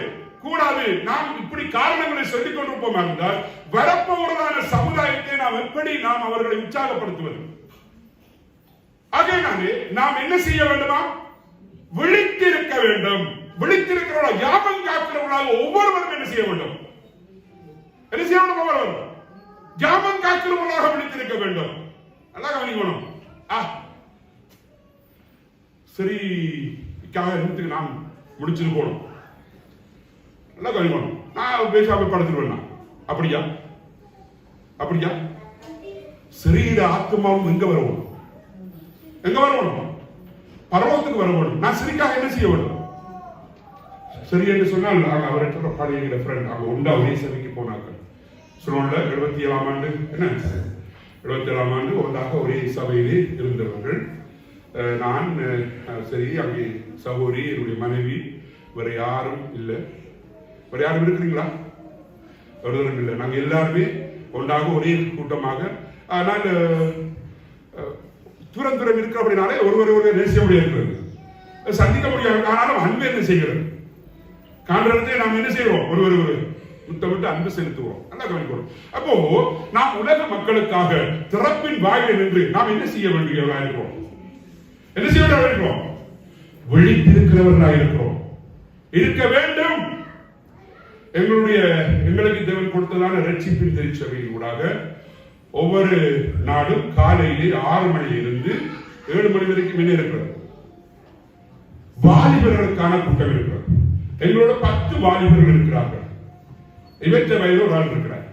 கூடாது. நாம் இப்படி காரணங்களை சொல்லிக் கொண்டிருப்போம் என்றால் வரப்போவதான சமுதாயத்தை நாம் எப்படி நாம் அவர்களை உற்சாகப்படுத்துவது? ஆகையினாலே நாம் என்ன செய்ய வேண்டுமா? விழித்திருக்க வேண்டும். விழித்திருக்கிறவர்களாக, ஞாபகம் காக்கிறவர்களாக ஒவ்வொருவரும் என்ன செய்ய வேண்டும்? என்ன செய்ய வேண்டும்? ஒவ்வொருவரும் ஞாபகம் காக்கிறவர்களாக விழித்திருக்க வேண்டும். நல்லா கவனிக்கணும். சரி, நாம் முடிச்சுட்டு போகணும். நல்லா கவனிக்கணும். நான் பேசாம படுத்துருவேன். அப்படியா? அப்படியா? சரீர ஆத்மாவும் எங்க வரணும்? எங்க வரணும்? பரலோகத்துக்கு வரணும். நான் சரிக்காக என்ன செய்ய வேண்டும்? சரி என்று சொன்னால் அவரை பழைய ஃப்ரெண்ட் அவங்க உண்டா ஒரே சபைக்கு போனாங்க. சொல்லுவோம்ல 77ஆம் ஆண்டு, என்ன 77ஆம் ஆண்டு ஒன்றாக ஒரே சபையிலே இருந்தவர்கள். நான் சரி, அங்கே சகோதரி, என்னுடைய மனைவி, வேற யாரும் இல்லை. வேற யாரும் இருக்கிறீங்களா? ஒருவரும் இல்லை. நாங்கள் எல்லாருமே ஒன்றாக ஒரே கூட்டமாக. ஆனால் தூரம் தூரம் இருக்கிற அப்படின்னாலே ஒருவர் நேசிய முடியாது, சந்திக்க முடியாது. ஆனாலும் அன்பு என்ன செய்கிறது? காண்றதே நாம் என்ன செய்வோம்? ஒருவர் முத்தமிட்டு அன்பு செலுத்துவோம். நல்லா கவனிக்கணும். அப்போ நாம் உலக மக்களுக்காக திறப்பின் வாயில் நின்று நாம் என்ன செய்ய வேண்டியவர்களாக இருக்கிறோம்? என்ன செய்ய வேண்டியவர்களாக இருக்கிறோம்? விழித்திருக்கிறவர்களாக இருக்கிறோம். இருக்க வேண்டும். எங்களுக்கு தேவன் கொடுத்ததான ரட்சிப்பின் திருச்சபையின் ஊடாக ஒவ்வொரு நாடும் காலையிலே 6 மணியிலிருந்து 7 மணி வரைக்கும் என்ன இருக்கிறது? வாலிபர்களுக்கான கூட்டம் இருக்கிறது. எங்களோட 10 வாலிபர்கள் இருக்கிறார்கள். இவற்றை வயது ஒரு ஆள் இருக்கிறார்.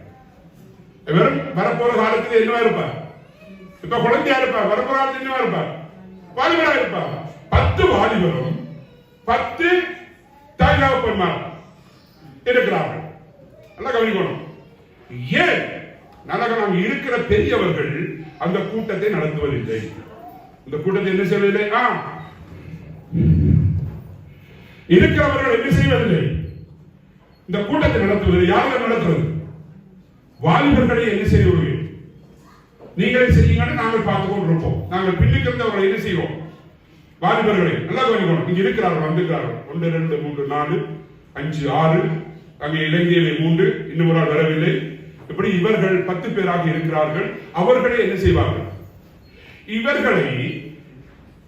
இவர் வரப்போற காலத்தில் என்னவா இருப்பார்? இப்ப குழந்தையா இருப்பார். வரப்போற காலத்தில் என்னவா இருப்பார்? வாலிபரா இருப்பார். 10 வாலிபரும் 10 தாய் தகப்பன்மார் இருக்கிறார்கள். நல்லா கவனிக்கணும். ஏன் நாம் இருக்கிற பெரியவர்கள் அந்த கூட்டத்தை நடத்துவதில்லை? இந்த கூட்டத்தை என்ன செய்வதில்லை? இருக்கிறவர்கள் என்ன செய்வதில்லை? இந்த கூட்டத்தை நடத்துவதில்லை. யாரும் நடத்துவது? வாலிபர்களை என்ன செய்வீர்கள்? நீங்களே செய்யுங்க, நாங்கள் பார்த்துக் கொண்டிருப்போம். நாங்கள் பின்னுக்கு இருந்தவர்களை என்ன செய்வோம்? வாலிபர்களை நல்லா கவனிக்கணும். இங்க இருக்கிறார்கள், வந்திருக்கிறார்கள். 1 2 3 4 5 6, அங்கே இலங்கையிலே 3, இன்னும் ஒரு ஆள் வரவில்லை. இப்படி இவர்கள் 10 பேராக இருக்கிறார்கள். அவர்களே என்ன செய்வார்கள்? இவர்களை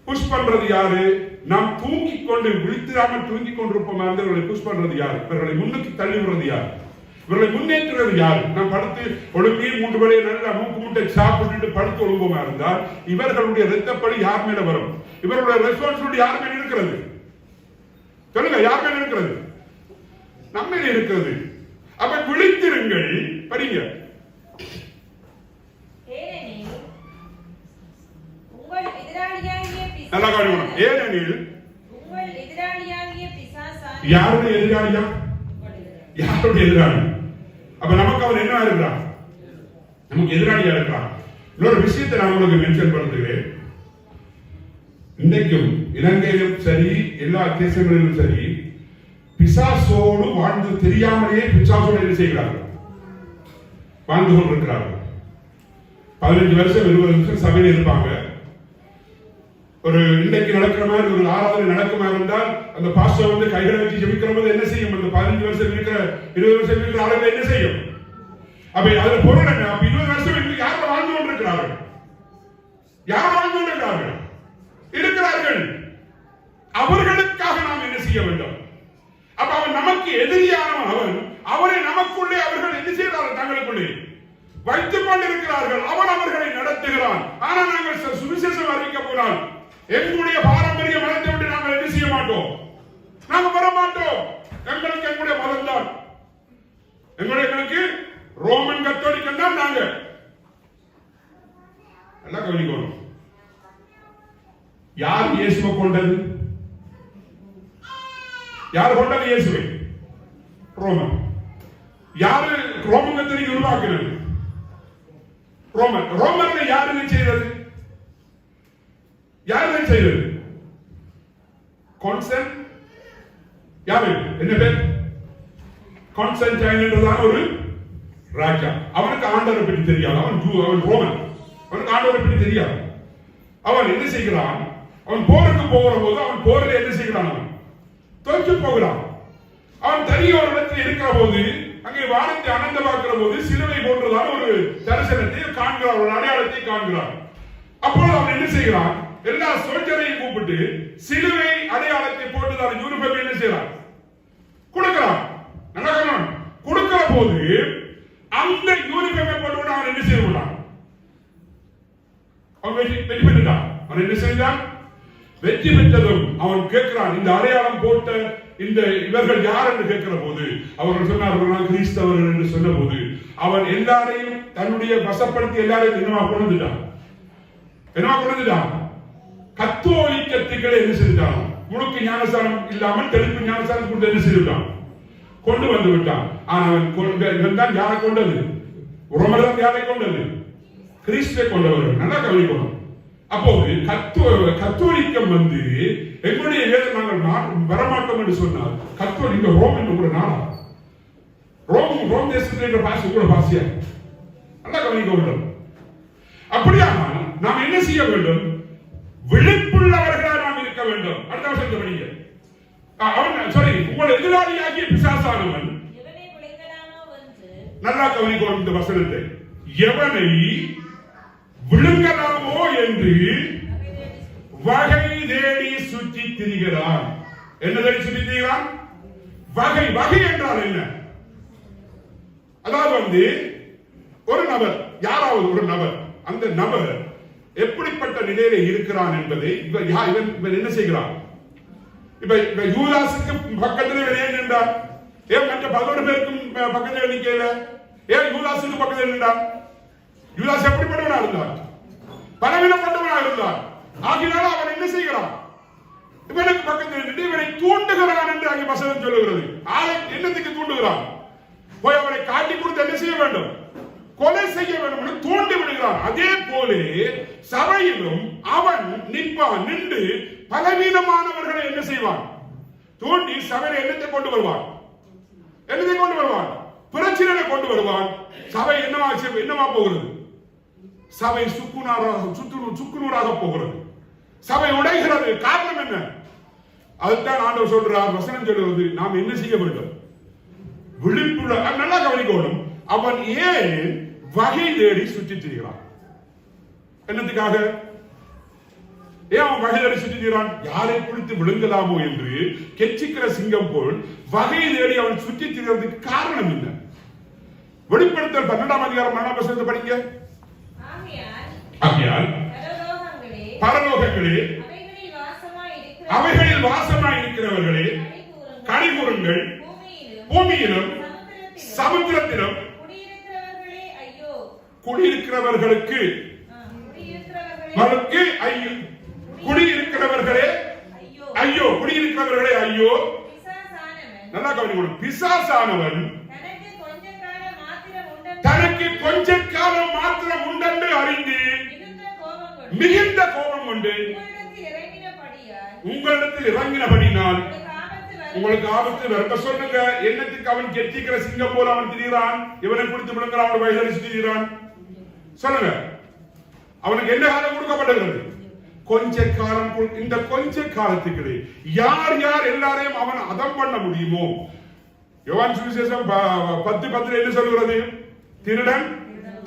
புஷ் பண்றது யாரு? நாம் தூங்கிக் கொண்டு விழித்திராமல் தூங்கிக் கொண்டிருப்போம். இவர்களை புஷ் பண்றது யாரு? இவர்களை முன்னுக்கு தள்ளி விடுறது யாரு? இவர்களை முன்னேற்றுறது யாரு? நாம் படுத்து ஒழுங்கி 3 வேளை நல்லா மூக்கு முட்டை சாப்பிட்டு படுத்து ஒழுங்குமா இருந்தால் இவர்களுடைய இரத்தப்படி யார் மேல வரும்? இவர்களுடைய ரெஸ்பான்சிபிலிட்டி யார் மேல இருக்கிறது? சொல்லுங்க, யார் மேல இருக்கிறது? நம்ம மேல இருக்கிறது. அப்ப விழித்திருங்கள், படிங்க. நல்லா கவனிக்கணும். ஏனெனில் யாருடைய எதிராளியா? யாருடைய எதிராளி? அப்ப நமக்கு அவன் என்ன இருக்கிறான்? நமக்கு எதிராளியா இருக்கிறான். இன்னொரு விஷயத்தை நான் உங்களுக்கு மென்ஷன் பண்ணுகிறேன். இன்றைக்கும் இலங்கையிலும் சரி, எல்லா தேசங்களிலும் சரி, பிசாசோடு வாழ்ந்து தெரியாமலேயே பிசாசோடு என்ன செய்கிறார்கள்? வாழ்ந்து கொண்டிருக்கிறார்கள். 15 வருஷம் 20 வருஷம் சபையில் இருப்பாங்க. ஒரு இன்றைக்கு நடக்கிற மாதிரி ஒரு ஆராதனை நடக்குமா இருந்தால் அந்த பாஸ்டர் வந்து கைகளை வச்சு ஜெபிக்கிற போது என்ன செய்யும்? அந்த 15 வருஷம் இருக்கிற 20 வருஷம் இருக்கிற ஆளுங்க என்ன செய்யும்? அப்ப அதுல பொருள் என்ன? அப்ப 20 வருஷம் இன்னைக்கு யாரும் வாழ்ந்து கொண்டிருக்கிறார்கள்? யார் வாழ்ந்து கொண்டிருக்கிறார்கள்? இருக்கிறார்கள். அவர்களுக்காக நாம் என்ன செய்ய வேண்டும்? அப்ப அவன் நமக்கு எதிரியானவன். அவரை நமக்குள்ளே அவர்கள் என்ன செய்கிறார்கள்? தங்களுக்குள்ளே வைத்துக் கொண்டிருக்கிறார்கள். அவன் அவர்களை நடத்துகிறான். ஆனால் நாங்கள் சுவிசேஷம் அறிவிக்க போனால் எங்களுடைய பாரம்பரிய மதத்தை விட்டு நாங்கள் என்ன செய்ய மாட்டோம்? நாங்கள் வர மாட்டோம். எங்களுக்கு எங்களுடைய மதம் தான். எங்களுக்கு ரோமன் கத்தோலிக்கன் தான். நாங்க எல்லாம் கவனிக்கணும். யார் இயேசுவை கொண்டது? யார் கொண்டது இயேசுவை? ரோமன். யாரு ரோமன் கத்தோலிக்க உருவாக்கினது? ரோமன். ரோமன்ல யாரு செய்தது? யாரு செய்தது? கான்ஸ்டன்ட். யாரு? என்ன பேர்? கான்ஸ்டன்டைன் என்றதான ஒரு ராஜா. அவனுக்கு ஆண்டவரை பற்றி தெரியாது. அவன் ரோமன். அவனுக்கு ஆண்டவரை பற்றி தெரியாது. அவன் என்ன செய்கிறான்? அவன் போருக்கு போகிற போது அவன் போரில் என்ன செய்கிறான்? அவன் தோற்று போகிறான். அவன் தனிய ஒரு இடத்தில் இருக்கிற போது அங்கே வானத்தை அனந்த பார்க்கிற போது சிலுவை போன்றதான ஒரு தரிசனத்தை காண்கிறார், ஒரு அடையாளத்தை காண்கிறார். அப்பொழுது அவன் என்ன செய்கிறான்? எல்லா சோல்ஜரையும் கூப்பிட்டு சிலுவை அடையாளத்தை போட்டுதான் யூனிஃபார்ம் என்ன செய்யறான்? கொடுக்கிறான். நடக்கணும். கொடுக்கிற போது அந்த யூனிஃபார்மை போட்டு அவன் என்ன செய்வான்? அவன் வெற்றி பெற்றான். அவன் என்ன செய்தான்? வெற்றி பெற்றதும் அவன் கேட்கிறான், இந்த அடையாளம் போட்ட இந்த இவர்கள் யார் என்று கேட்கிற போது அவர்கள் சொன்னார்கள் கிறிஸ்தவர்கள் என்று சொன்ன போது அவன் எல்லாரையும் தன்னுடைய வசப்படுத்தி எல்லாரையும் என்னவா கொண்டுட்டான்? என்னவா கொண்டுட்டான்? கத்தோலிக்கத்துக்களை என்ன செய்தான்? முழுக்க ஞானஸ்தானம் இல்லாமல் தெளிப்பு ஞானஸ்தானம் கொண்டு என்ன செய்தான்? கொண்டு வந்து விட்டான். அவன் தான் யாரை கொண்டது? ரோமர் யாரை கொண்டது? கிறிஸ்துவை கொண்டவர்கள். நல்லா கவனிக்கணும். அப்போது கத்தோலிக்கம் வந்து எங்களுடைய வேதம் நாங்கள் வரமாட்டோம் என்று சொன்னால் கத்தோலிக்க ரோம் என்று கூட நாடா? ரோம் தேசத்தில் பாசி கூட பாசியா? நல்லா கவனிக்க வேண்டும். அப்படியானால் நாம் என்ன செய்ய வேண்டும்? விழிப்புள்ளவர்களாக நாம் இருக்க வேண்டும். அடுத்த வருஷத்தை படிங்க. அவன் சாரி உங்கள் எதிராளியாகிய பிசாசானவன் நல்லா கவனிக்கணும் இந்த வசனத்தை. எவனை விழுங்கலாமோ என்று வகை தேடி சுற்றி திரிகிறான். என்ன தேடி சுற்றி திரிகிறான்? வகை. வகை என்றால் என்ன? அதாவது ஒரு நபர், யாராவது ஒரு நபர், அந்த நபர் எப்படிப்பட்ட நிலையில இருக்கிறான் என்பதை இவன் என்ன செய்கிறான்? இப்ப யூதாசுக்கு பக்கத்துல ஏன் நின்றார்? ஏன் மற்ற 11 பேருக்கும் பக்கத்துல நிக்கல? ஏன் யூதாசுக்கு பக்கத்துல நின்றார்? யூதாஸ் எப்படிப்பட்டவனா இருந்தார்? பலவீனப்பட்டவனா இருந்தார். ஆகினால அவன் என்ன செய்கிறான்? இவனுக்கு பக்கத்தில் நின்று இவனை தூண்டுகிறான் என்று அங்கே வசனம் சொல்லுகிறது. ஆளை என்னத்துக்கு தூண்டுகிறான்? போய் அவரை காட்டி கொடுத்து என்ன செய்ய வேண்டும்? கொலை செய்ய வேண்டும் என்று தூண்டி விடுகிறான். அதே போல சபையிலும் அவன் நிற்பான். நின்று பலவீனமானவர்களை என்ன செய்வான்? தூண்டி சபையை என்னத்தை கொண்டு வருவான்? என்னத்தை கொண்டு வருவான்? பிரச்சனை கொண்டு வருவான். சபை என்னவா போகிறது? சபை சுக்குநூறாக போகிறது. சபை உடைகிறது. காரணம் என்ன? அதுதான் ஆண்டவர் சொல்றார், வசனம் சொல்கிறது, நாம் என்ன செய்ய வேண்டும்? விழிப்புள்ள நல்லா கவனிக்கணும். அவன் ஏன் வகை தேடி சுற்றி திரிகிறான்? என்னத்துக்காக? ஏன் அவன் வகை தேடி சுற்றி திரிகிறான்? யாரை பிடித்து விழுங்கலாமோ என்று கெச்சிக்கிற சிங்கம் போல் வகை தேடி அவன் சுற்றி திரிகிறதுக்கு காரணம் என்ன? வெளிப்படுத்தல் 12ஆம் அதிகாரம் 1ஆம் வசனத்தை படிங்க. ஆகையால் பரலோகங்களே, அவைகளில் வாசமாய் இருக்கிறவர்களே, கனிகூறுங்கள். பூமியிலும் சமுத்திரத்திலும் குடியிருக்கிறவர்களுக்கு குடியிருக்கிறவர்களே ஐயோ, குடியிருக்கிறவர்களே ஐயோ. நல்லா கவனிக்கணும். பிசாசானவன் தனக்கு கொஞ்ச காலம் மாத்திரம் உண்டென்று அறிந்து மிகுந்த கோபம் கொண்டு உங்களிடத்தில் இறங்கினபடினால் உங்களுக்கு ஆபத்து வர சொல்லுங்க. என்னத்துக்கு அவன் கெட்டிக்கிற சிங்கம் போல அவன் திரிகிறான்? இவனை பிடித்து விடுங்கிறான், அவன் வயசு திரிகிறான். சொல்லுங்க, அவனுக்கு என்ன காலம் கொடுக்கப்பட்டிருக்கிறது? கொஞ்ச காலம். இந்த கொஞ்ச காலத்துக்கு யார் யார் எல்லாரையும் அவன் அதம் பண்ண முடியுமோ? யோவான் சுவிசேஷம் 10:10 என்ன சொல்கிறது? திருடன்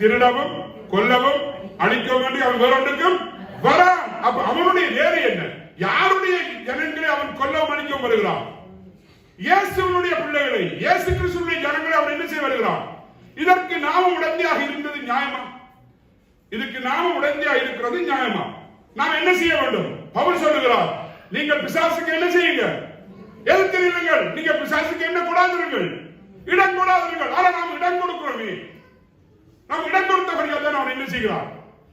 திருடவும் கொல்லவும் அழிக்கவும் வேண்டி அவன் வேறொன்றுக்கும் வரான். அப்ப அவனுடைய வேலை என்ன? யாருடைய ஜனங்களை அவன் கொல்லவும் அழிக்கவும் வருகிறான்? இயேசுவினுடைய பிள்ளைகளை, இயேசு கிறிஸ்துவினுடைய ஜனங்களை அவன் என்ன செய்ய வருகிறான்? இதற்கு நாம உடந்தையாக இருந்தது நியாயமா? இதுக்கு நாம உடந்தையாக இருக்கிறது நியாயமா? நாம் என்ன செய்ய வேண்டும்? பவுல் சொல்லுகிறார், நீங்கள் பிசாசுக்கு என்ன செய்யுங்க? எதிர்க்கிறீர்கள். நீங்க பிசாசுக்கு என்ன கொடாதிருங்கள்? இடம் கொடாதிருங்கள். ஆனா நாம் இடம் கொடுக்கிறோமே. நாம் இடம் கொடுத்தபடியால் தான் அவன் என்ன செய்கிறான்?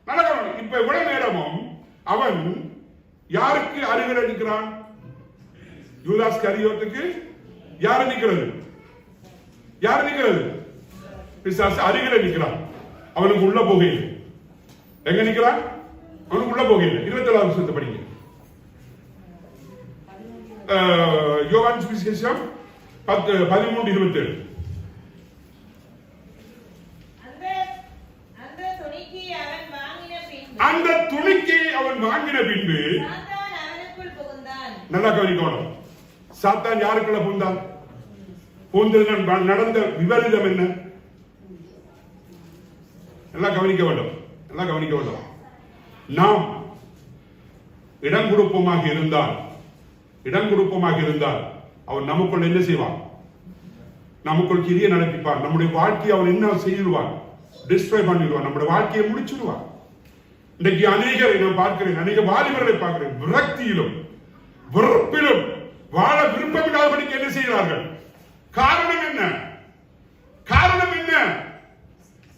நல்ல இப்ப இவ்வளவு நேரமும் அவன் யாருக்கு அருகில் நிற்கிறான்? யூதாஸ் கரியோத்துக்கு யாரு நிற்கிறது? யாரு நிற்கிறது? பிசாசு அருகில் நிற்கிறான். அவனுக்கு உள்ள போகையில் எங்க நிற்கிறான்? அவனுக்கு உள்ள போகையில் 27ஆம் வசனத்தை படிங்க. யோவான் சுவிசேஷம் 13:27. அந்த துணிக்கை அவன் வாங்கின பின்பு நல்லா கவனிக்கணும். சாத்தான் யாருக்குள்ள புகுந்தான்? புகுந்தது நடந்த விபரீதம் என்ன? நல்லா கவனிக்க வேண்டும். நல்லா கவனிக்க வேண்டும். நாம் இடம் கொடுப்போமாக இருந்தால் அவன் நமக்குள் என்ன செய்வான்? நமக்குள் கிரிய நடப்பிப்பான். நம்முடைய வாழ்க்கையை அவன் என்ன செய்வான்? டிஸ்ட்ராய் பண்ணிடுவான். நம்முடைய வாழ்க்கையை முடிச்சிடுவான். இன்றைக்கு அநேகரை நான் பார்க்கிறேன், அநேக வாலிபர்களை பார்க்கிறேன், விரக்தியிலும் வெறுப்பிலும் வாழ விருப்பமில்லாதபடிக்கு என்ன செய்கிறார்கள்? காரணம் என்ன? காரணம் என்ன?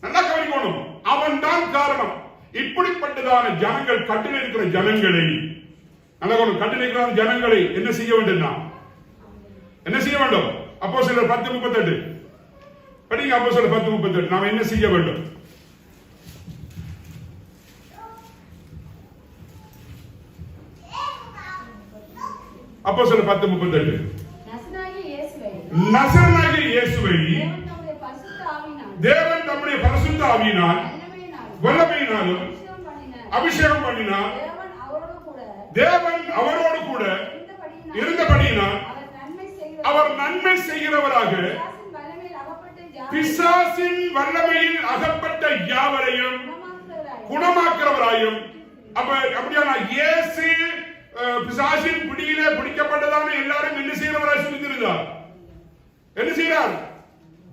நல்லா கவனிக்கணும். அவன் தான் காரணம். இப்படிப்பட்டதான ஜனங்கள், கட்டில் இருக்கிற ஜனங்களை, நல்லா கட்டில் இருக்கிற ஜனங்களை என்ன செய்ய வேண்டும்? என்ன செய்ய வேண்டும்? அப்போஸ்தலர் 10:38 படிங்க. அப்போஸ்தலர் 10:38 நாம் என்ன செய்ய வேண்டும்? அப்போஸ்தலர் 10:38 நசரேயனாகிய இயேசுவை தேவன் தம்முடைய பரிசுத்த ஆவியினால் வல்லமையினாலும் அபிஷேகம் பண்ணினார். தேவன் அவரோடு கூட இருந்தபடியினால் அவர் நன்மை செய்கிறவராக பிசாசின் வல்லமையில் அகப்பட்ட யாவரையும் குணமாக்குறவராயும். அப்படியான இயேசு பிசாசின் பிடியிலே பிடிக்கப்பட்டதான எல்லாரும் என்ன செய்கிறவராய் சொல்லியிருந்தார்? என்ன செய்கிறார்?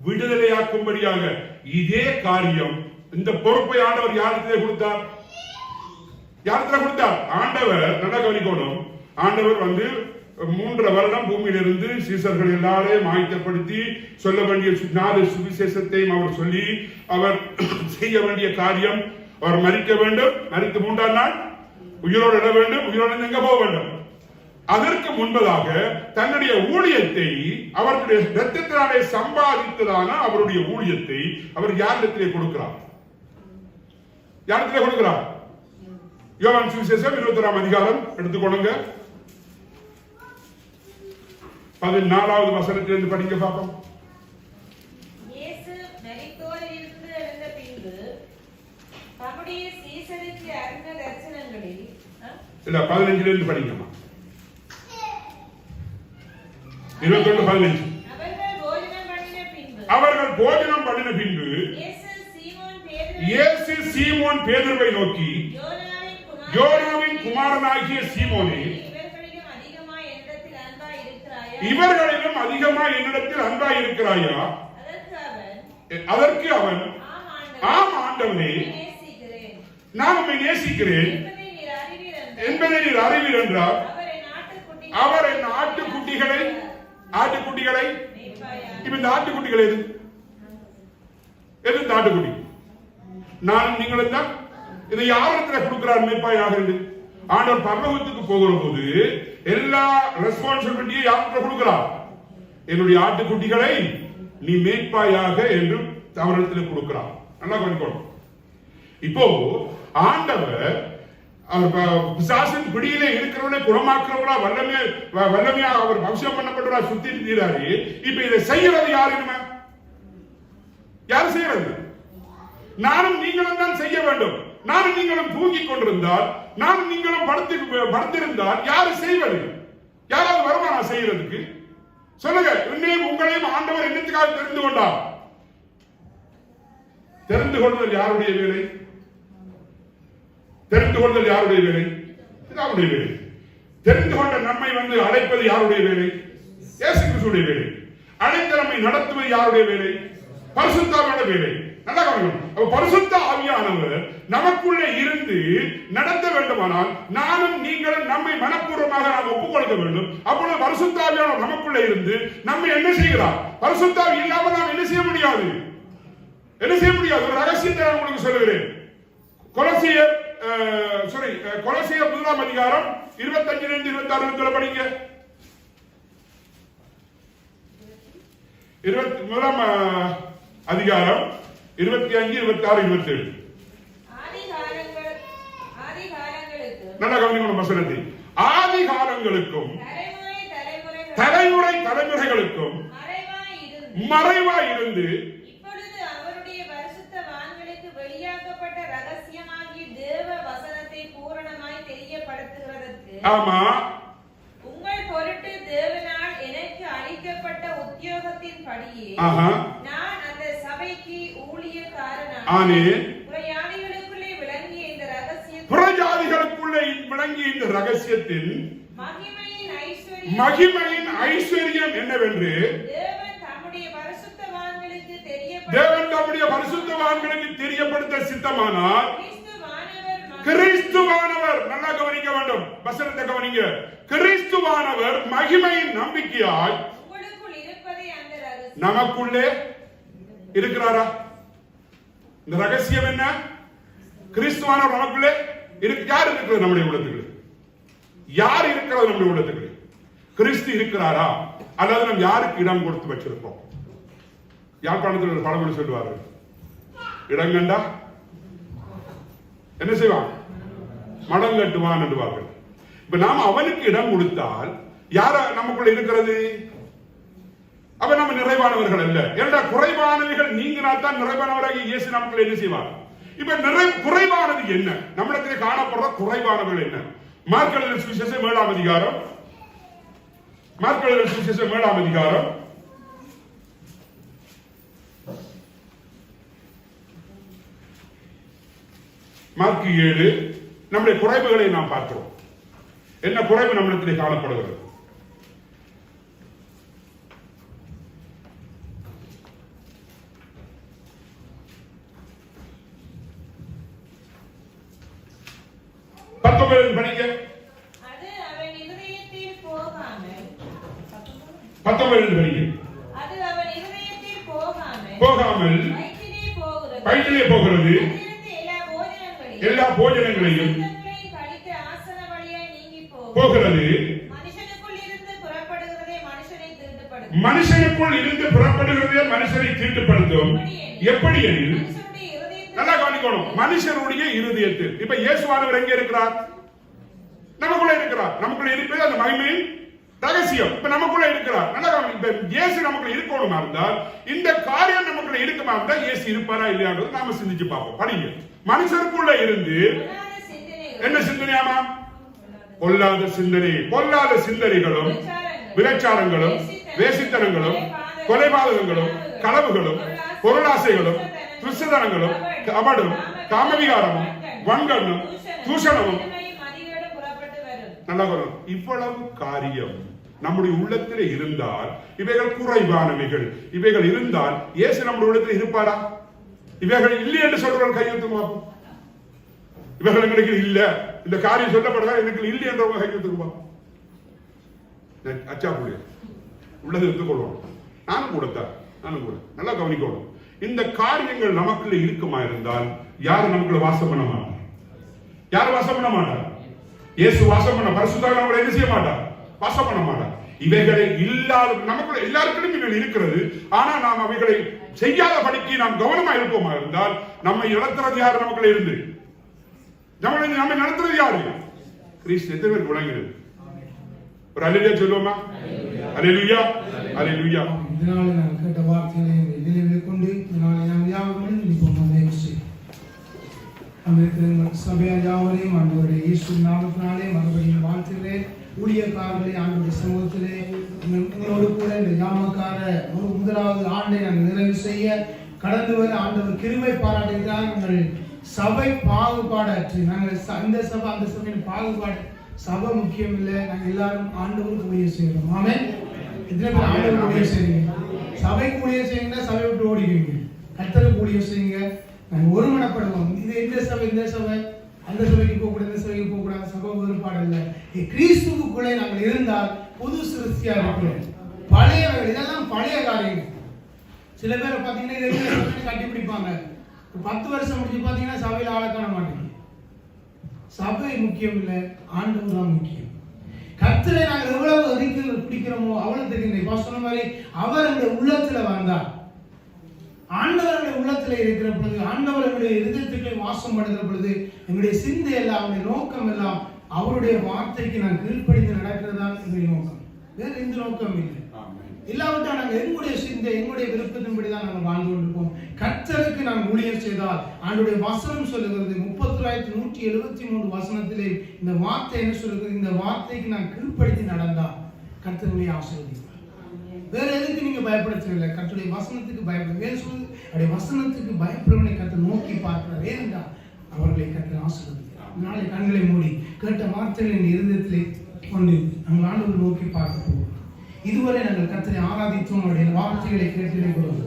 விடுதலையாக்கும்படியாக. இதே காரியம், இந்த பொறுப்பை ஆண்டவர் யாரிடத்திலே கொடுத்தார்? யாரிடத்திலே கொடுத்தார்? ஆண்டவர், நல்லா கவனிக்கணும், ஆண்டவர் 3 வருடம் பூமியிலிருந்து சீசர்கள் எல்லாரையும் ஆயத்தப்படுத்தி சொல்ல வேண்டிய 4 சுவிசேஷத்தையும் அவர் சொல்லி அவர் செய்ய வேண்டிய காரியம், அவர் மரிக்க வேண்டும், மரித்து 3ஆம் நாள் உயிரோடு எழ வேண்டும், உயிரோடு எங்க போக வேண்டும். அதற்கு முன்பதாக தன்னுடைய ஊழியத்தை அவருடைய இரத்தத்தினாலே சம்பாதித்ததான அவருடைய ஊழியத்தை அவர் யாரிடத்திலே கொடுக்கிறார்? யாரிடத்திலே கொடுக்கிறார்? யோவான் சுவிசேஷம் 21ஆம் அதிகாரம் எடுத்துக்கொள்ளுங்க. 14வது வசனத்திலிருந்து படிக்க பார்ப்போம். இயேசு மரித்தோரிலிருந்து எழுந்த பின்பு தம்முடைய சீசருக்கு அருந்த தரிசனங்களில் இல்ல 15லிருந்து படிக்கமா. 21-15. அவர்கள் போஜனம் பண்ணின பின்பு இயேசு சீமோன் பேதுருவை நோக்கி, யோனாவின் குமாரனாகிய சீமோனே, இவர்களிலும் அதிகமாய் என்னிடத்தில் அன்பாய் இருக்கிறாயா? அதற்கு அவன், ஆம் ஆண்டவனே, நான் உம்மை நேசிக்கிறேன் என்பதை நீர் அறிவீர் என்றார். அவர் என் ஆட்டுக்குட்டிகளை இப்ப இந்த ஆட்டுக்குட்டிகள் எது இந்த ஆட்டுக்குட்டி? நான் நீங்களும் தான். இதை யாரிடத்துல கொடுக்கிறார் மேய்ப்பாயாக? ஆண்டவர் பரலோகத்துக்கு போகிற போது எல்லா ரெஸ்பான்சிபிலிட்டியும் யார்கிட்ட கொடுக்கிறார்? என்னுடைய ஆட்டுக்குட்டிகளை நீ மேய்ப்பாயாக என்று அவரிடத்தில் கொடுக்கிறார். நல்லா கவனிக்கணும். இப்போ ஆண்டவர் பிசாசின் பிடியிலே இருக்கிறவனை குணமாக்குறவங்களா வல்லமையா அவர் அபிஷேகம் பண்ணப்பட்டவரா சுத்தி இருக்கிறாரு. இப்ப இதை செய்யறது யாருமே? யாரு செய்யறது? நானும் நீங்களும் தான் செய்ய வேண்டும். நானும் நீங்களும் தூங்கிக் கொண்டிருந்தால், நானும் நீங்களும் படுத்திருந்தால் யாரு செய்வது? யாராவது வருமானா செய்யறதுக்கு? சொல்லுங்க. இன்னும் உங்களையும் ஆண்டவர் என்னத்துக்காக தெரிந்து கொண்டார்? தெரிந்து கொள்வது யாருடைய வேலை? தெரிந்து கொள்வது யாருடைய வேலை? அவருடைய வேலை. தெரிந்து கொண்ட நம்மை அழைப்பது யாருடைய வேலை? இயேசு கிறிஸ்துவுடைய வேலை. அழைத்த நம்மை நடத்துவது யாருடைய வேலை? பரிசுத்த ஆவியானவருடைய வேலை. நல்லா கவனிக்கணும். பரிசுத்த ஆவியானவர் நமக்குள்ளே இருந்து நடத்த வேண்டுமானால் நானும் நீங்களும் நம்மை மனப்பூர்வமாக நாம் ஒப்புக்கொள்ள வேண்டும். அப்பொழுது பரிசுத்த ஆவியானவர் நமக்குள்ளே இருந்து நம்ம என்ன செய்கிறார்? பரிசுத்த ஆவி இல்லாமல் நாம் என்ன செய்ய முடியாது? என்ன செய்ய முடியாது? ஒரு ரகசியத்தை நான் உங்களுக்கு சொல்லுகிறேன். கொலோசியர் 1ஆம் அதிகாரம் 25-26 படிங்க. 21ஆம் அதிகாரம் 25, 26, 27. நல்லா கவனிக்கணும் வசனத்தை. ஆதி காலங்களுக்கும் தலைமுறை தலைமுறைகளுக்கும் மறைவாய் இருந்து ஆமா உங்கள் பொருட்டு தேவனால் எனக்கு அளிக்கப்பட்ட உத்தியோகத்தின் படியே நான் அந்த சபைக்கு ஊழியக்காரனானேன். புறஜாதிகளுக்குள்ளே விளங்கிய இந்த ரகசியத்தின் மகிமையின் ஐஸ்வர்யம் என்னவென்று தேவன் தம்முடைய பரிசுத்தவான்களுக்கு தெரியப்படுத்த சித்தமானார். கிறிஸ்துவானவர், நல்லா கவனிக்க வேண்டும், வசனத்தை கவனிங்க. கிறிஸ்துவானவர் மகிமையின் நம்பிக்கையாய் நமக்குள்ளே இருக்கிறாரா? இந்த ரகசியம் என்ன? கிறிஸ்துவானவர் நமக்குள்ளே யார் இருக்கிறது? நம்முடைய உள்ளத்துக்கு யார் இருக்கிறது? நம்முடைய உள்ளத்துக்கு கிறிஸ்து இருக்கிறாரா? அல்லது நாம் யாருக்கு இடம் கொடுத்து வச்சிருக்கோம்? யாழ்ப்பாணத்தில் ஒரு பழமொழி சொல்லுவார்கள், இடம் கண்டா என்ன செய்வான்? மடம் கட்டுவான் என்றுவார்கள். இப்ப நாம அவனுக்கு இடம் கொடுத்தால் யார நமக்குள்ள இருக்கிறது? அப்ப நம்ம நிறைவானவர்கள் அல்ல. ஏன்னா குறைவானவர்கள் நீங்கினால் தான் நிறைவானவராக இயேசு நமக்குள்ள என்ன செய்வார்? இப்ப குறைவானது என்ன? நம்மிடத்திலே காணப்படுற குறைவானவர்கள் என்ன? மார்க் எழுதின சுவிசேஷம் 7ஆம் அதிகாரம், மார்க் எழுதின சுவிசேஷம் 7ஆம் அதிகாரம் 7 நம்முடைய குறைவுகளை நாம் பார்க்கிறோம். என்ன குறைவு நம்மிடத்திலே காணப்படுகிறது? படிக்க. அது அவன் இதயத்தில் இருதயத்தில் போகாமல் 19 வரைக்கும் அது அவன் இருதயத்தில் போகாமல் போகாமல் வயிற்றிலே போகிறது. எல்லா போஜனங்களையும் கழித்து ஆசன வழியாய் நீங்கி போகிறது. மனுஷனுக்குள் இருந்து புறப்படுகிறதே மனுஷனை தீட்டுப்படுத்தும். எப்படி எனில் நல்லா கவனிக்கணும், மனுஷனுடைய இருதயத்தில். இப்ப இயேசுவானவர் எங்க இருக்கிறார்? நமக்குள்ள இருக்கிறார். நமக்குள்ள இருப்பது அந்த மகிமையின் ரகசியம். இப்ப நமக்குள்ள இருக்கிறார். நல்லா கவனி. இப்ப இயேசு நமக்குள்ள இருக்கணுமா இருந்தால், இந்த காரியம் நமக்குள்ள இருக்குமா இருந்தால் இயேசு இருப்பாரா இல்லையான்றது நாம சிந்திச்சு பார்ப்போம். படிங்க. மனுஷனுக்குள்ள இருந்து என்ன சிந்தனையாமா? பொல்லாத சிந்தனை. பொல்லாத சிந்தனைகளும் விபச்சாரங்களும் வேசித்தனங்களும் கொலைபாதகங்களும் களவுகளும் பொருளாசைகளும் துஷ்டத்தனங்களும் கபடும் காமவிகாரமும் வன்கண்ணும் தூஷணமும். நல்லா கவனம். இவ்வளவு காரியம் நம்முடைய உள்ளத்திலே இருந்தால், இவைகள் குறைவானவைகள், இவைகள் இருந்தால் இயேசு நம்முடைய உள்ளத்தில் இருப்பாரா? இவைகள் இல்லை என்று சொல்றவர்கள் கையெழுத்து பார்ப்போம். இவைகள் எங்களுக்கு இல்ல, இந்த காரியம் சொல்லப்படுறதா எனக்கு இல்லை என்றவங்க கையெழுத்து பார்ப்போம். அச்சா புள்ளி உள்ளது எடுத்துக்கொள்வோம். நானும் கூட நல்லா கவனிக்கணும். இந்த காரியங்கள் நமக்குள்ள இருக்குமா இருந்தால் யாரும் நமக்குள்ள வாசம் பண்ண மாட்டார். யாரும் வாசம் பண்ண மாட்டார். இயேசு வாசம் பண்ண பரிசுத்தமாக நம்மளை என்ன செய்ய மாட்டார்? வாசம் பண்ண மாட்டார். இவைகளை இல்லாத நமக்குள்ள எல்லாருக்கும் இவைகள் இருக்கிறது. ஆனா நாம் அவைகளை செய்யாத படிக்கு நாம் கவனமா இருப்போமா இருந்தால் நம்மை நடத்துறது யாரு? நமக்குள்ள இருந்து நம்மை நடத்துறது யாரு? கிறிஸ்து. எத்தனை பேருக்கு விளங்குகிறது? ஒரு அல்லேலூயா சொல்லுவோமா? அல்லேலூயா, அல்லேலூயா. இதனால நான் கேட்ட வார்த்தைகளை நினைவில் கொண்டு இதனால நாம் யாவரும் நிற்போம். சபையார் யாவரையும் ஆண்டவருடைய இயேசு நாமத்தினாலே மறுபடியும் வாழ்த்துகிறேன். ஊழியக்காரர்களை ஆண்டவருடைய சமூகத்திலே உங்களோடு கூட இந்த யாமக்கார முதலாவது ஆண்டை நாங்கள் நிறைவு செய்ய கடந்து வர ஆண்டவர் கிருபை பாராட்டுகிறார். நாங்கள் சபை பாகுபாடற்று நாங்கள் இந்த சபை அந்த சபையின் பாகுபாடு சபை முக்கியம் இல்லை. நாங்கள் எல்லாரும் ஆண்டவருக்கு ஊழியம் செய்கிறோம். ஆமென். எத்தனை பேர் ஆண்டவருக்கு ஊழியம் செய்யுங்க? சபைக்கு ஊழியம் செய்யுங்க, சபை விட்டு ஓடிடுவீங்க. கர்த்தருக்கு ஊழியம் செய்யுங்க. நாங்கள் ஒருமனப்படுவோம். இது இந்த சபை அந்த சபைக்கு போகக்கூடாது, இந்த சபைக்கு போகக்கூடாது, சபை வேறுபாடு இல்லை. கிறிஸ்துவுக்குள்ளே நாங்கள் இருந்தால் புது சிருஷ்டியா இருக்கிறோம். பழையவர்கள் இதெல்லாம் பழைய காரியங்கள். சில பேரை பார்த்தீங்கன்னா இதை கட்டி பிடிப்பாங்க. 10 வருஷம் முடிஞ்சு பார்த்தீங்கன்னா சபையில் ஆளை காண மாட்டேங்க. சபை முக்கியம் இல்லை, ஆண்டவர் தான் முக்கியம். கர்த்தரை நாங்கள் எவ்வளவு பிடிக்கிறோமோ அவ்வளவு தெரியும். சொன்ன மாதிரி அவர் எங்களுடைய உள்ளத்துல வந்தார். ஆண்டவருடைய உள்ளத்துல இருக்கிற பொழுது, ஆண்டவர்களுடைய இருதயத்துக்கு வாசம் பண்ணுகிற பொழுது எங்களுடைய சிந்தை எல்லாம், அவருடைய நோக்கம் எல்லாம் அவருடைய வார்த்தைக்கு நான் கீழ்ப்படிந்து நடக்கிறதான் எங்களுடைய நோக்கம். வேற எந்த நோக்கம் இல்லை. இல்லாவிட்டால் நாங்கள் எங்களுடைய சிந்தை எங்களுடைய விருப்பத்தின்படிதான் நாங்கள் வாழ்ந்து கொண்டிருப்போம். கர்த்தருக்கு நாம் ஊழியம் செய்தால் ஆண்டுடைய வசனம் சொல்லுகிறது 3173 வசனத்திலே இந்த வார்த்தை என்ன சொல்லுகிறது? இந்த வார்த்தைக்கு நான் கீழ்ப்படுத்தி நடந்தால் கர்த்தருடைய ஆசீர்வதிப்பார். வேற எதுக்கு நீங்க பயப்பட தேவையில்லை. கர்த்தருடைய வசனத்துக்கு பயப்படுங்க. அவருடைய வசனத்துக்கு பயப்படுவனை கர்த்தர் நோக்கி பார்க்கிறார். ஏனென்றால் அவர்களை கர்த்தர் ஆசீர்வதிக்கிறார். நாளை கண்களை மூடி கேட்ட வார்த்தைகளின் இருதயத்திலே கொண்டு நாங்கள் ஆண்டவரை நோக்கி பார்க்க போகிறோம். இதுவரை நாங்கள் கர்த்தரை ஆராதித்தோம். அவருடைய வார்த்தைகளை கேட்டிருக்கிறோம்.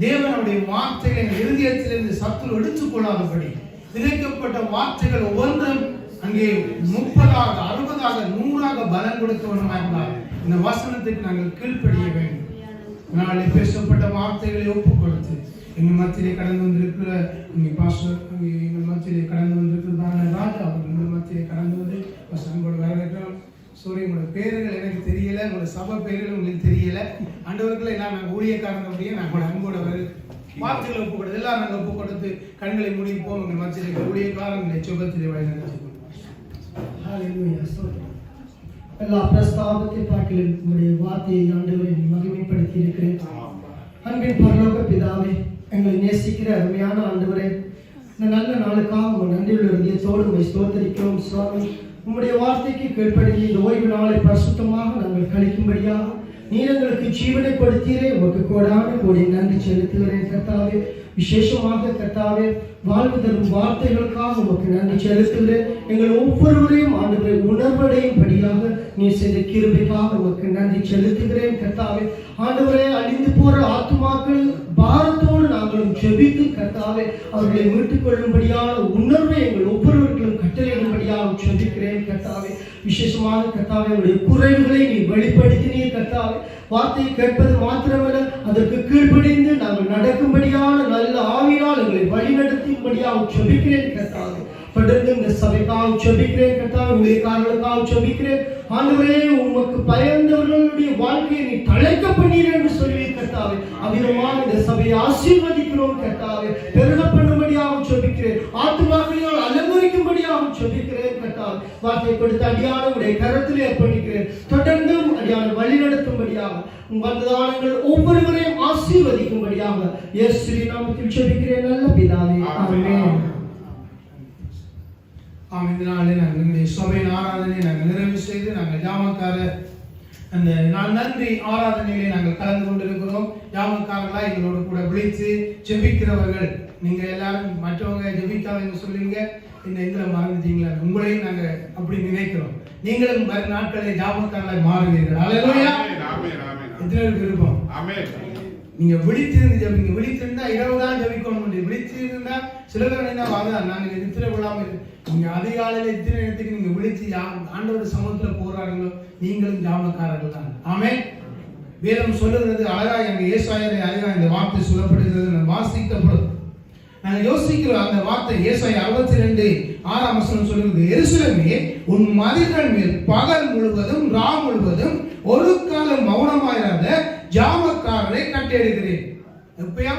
தேவனுடைய வார்த்தைகளை எங்கள் இருதயத்திலிருந்து சத்துரு எடுத்துக்கொள்ளாதபடி விதைக்கப்பட்ட வார்த்தைகள் ஒவ்வொன்றும் அங்கே 30ஆக 60ஆக 100ஆக பலன் கொடுத்தவனமாக இருந்தால் இந்த வசனத்துக்கு நாங்கள் கீழ்ப்படிய வேண்டும். நாளை பேசப்பட்ட வார்த்தைகளை ஒப்புக் கொடுத்து எங்கள் மத்தியிலே கடந்து வந்திருக்கிற எங்கள் மத்தியிலே கடந்து வந்திருக்கிறதான ராஜா அவர்கள் எங்கள் மத்தியிலே கடந்து வந்து உங்களோட வரவேற்கிறோம். உங்களோட பேர்கள் எனக்கு தெரியல, உங்களோட சபை பேர்கள் உங்களுக்கு தெரியல. ஆண்டவர்களை எல்லாம் நாங்கள் ஊழியக்காரங்க அப்படியே நாங்கள் அன்போட வார்த்தைகளை ஒப்புக் கொடுத்து எல்லாம் நாங்கள் ஒப்புக் கொடுத்து கண்களை முடிப்போம். எங்கள் மத்தியிலே ஊழியக்காரங்களை சுகத்திலே வழிநடத்தி எல்லா பிரஸ்தாபத்தை பார்க்கலும் உங்களுடைய வார்த்தையை ஆண்டவரை மகிமைப்படுத்தி இருக்கிறேன். அன்பின் பரலோக பிதாவே, எங்களை நேசிக்கிற அருமையான ஆண்டவரே, இந்த நல்ல நாளுக்காக உங்கள் நன்றியுள்ள இதயத்தோடு உங்களை ஸ்தோத்தரிக்கிறோம் சுவாமி. உங்களுடைய வார்த்தைக்கு கீழ்ப்படிந்து இந்த ஓய்வு நாளை பரிசுத்தமாக நாங்கள் கழிக்கும்படியாக நீர் எங்களுக்கு ஜீவனை கொடுத்தீரே. உமக்கு கோடான கோடி நன்றி செலுத்துகிறேன் கர்த்தாவே. விசேஷமாக கர்த்தாவே, வாழ்வு தரும் வார்த்தைகளுக்காக உமக்கு நன்றி செலுத்துகிறேன். எங்கள் ஒவ்வொருவரையும் ஆண்டவரை உணர்வடையும்படியாக நீ செய்த கிருபைக்காக உமக்கு நன்றி செலுத்துகிறேன் கர்த்தாவே. ஆண்டவரே, அழிந்து போற ஆத்துமாக்கள் பாரத்தோடு நாங்களும் ஜெபித்து கர்த்தாவே அவர்களை மீட்டுக் கொள்ளும்படியான உணர்வை எங்கள் ஒவ்வொருவர்களும் கட்டளையிடும்படியாக ஜெபிக்கிறேன் கர்த்தாவே. விசேஷமாக கர்த்தாவே உடைய குறைவுகளை நீ வெளிப்படுத்தினீர் கர்த்தாவே. வார்த்தையை கேட்பது மாத்திரமல்ல, அதற்கு கீழ்ப்படிந்து நாங்கள் நடக்கும்படியான நல்ல ஆவியால் எங்களை வழிநடத்தும்படியாக ஜெபிக்கிறேன் கர்த்தாவே. தொடர்ந்து இந்த சபைக்காக ஜெபிக்கிறேன் கர்த்தாவே, ஊழியக்காரர்களுக்காக ஜெபிக்கிறேன் ஆண்டவரே. உமக்கு பயந்தவர்களுடைய வாழ்க்கையை நீ தழைக்க பண்ணீர் என்று சொல்லி கர்த்தாவே, அவ்விதமாக இந்த சபையை ஆசீர்வதிக்கிறோம் கர்த்தாவே. பெருக பண்ணும்படியாக ஜெபிக்கிறேன், ஆத்துமாக்களையால் அலங்கரிக்கும்படியாக ஜெபிக்கிறேன் கர்த்தாவே. வார்த்தை கொடுத்த அடியான உடைய கரத்திலே அர்ப்பணிக்கிறேன். தொடர்ந்து அடியான வழி நடத்தும்படியாக வந்ததானங்கள் ஒவ்வொருவரையும் ஆசீர்வதிக்கும்படியாக இயேசுவின் நாமத்தில் ஜெபிக்கிறேன் நல்ல பிதாவே, ஆமென். இந்த நாளில் நாங்கள் எங்களுடைய சபையின் ஆராதனையை நாங்கள் நிறைவு செய்து நாங்கள் ஜாமக்கார அந்த நன்றி ஆராதனையிலே நாங்கள் கலந்து கொண்டிருக்கிறோம். ஜாமக்காரர்களா எங்களோடு கூட விழித்து ஜெபிக்கிறவர்கள் நீங்க எல்லாரும் மற்றவங்க ஜெபிக்காதன்னு சொல்லுங்க, இந்த இதுல மறந்துட்டீங்களா? உங்களையும் நாங்க அப்படி நினைக்கிறோம். நீங்களும் வரும் நாட்களை ஜாமக்காரர்களாய் மாறுவீர்கள். அல்லேலூயா. எத்தனை விருப்பம்? நீங்க விழித்திருந்து ஜெபிங்க. விழித்திருந்தா இரவு தான் ஜெபிக்கணும். விழித்திருந்தா சில பேர் என்ன வாங்க நாங்க நித்திர விழாம நீங்க அதிகாலையில இத்தனை நேரத்துக்கு நீங்க விழிச்சு ஆண்டோட சமூகத்துல போறாங்களோ நீங்களும் ஜாமக்காரர்கள் தான். ஆமென். வேதம் சொல்லுகிறது அழகா எங்க ஏசாயாலே அழகா இந்த வார்த்தை சொல்லப்படுகிறது. நான் வாசிக்கப்படும் நாங்க யோசிக்கிறோம் அந்த வார்த்தை. ஏசாயா 62:6 சொல்லுகிறது, எருசலேமே உன் மதில்கள் மேல் பகல் முழுவதும் ரா முழுவதும் ஒரு காலம் மௌனமாயிராத ஜாமக்காரரை கட்டெடுக்கிறேன். எப்பயா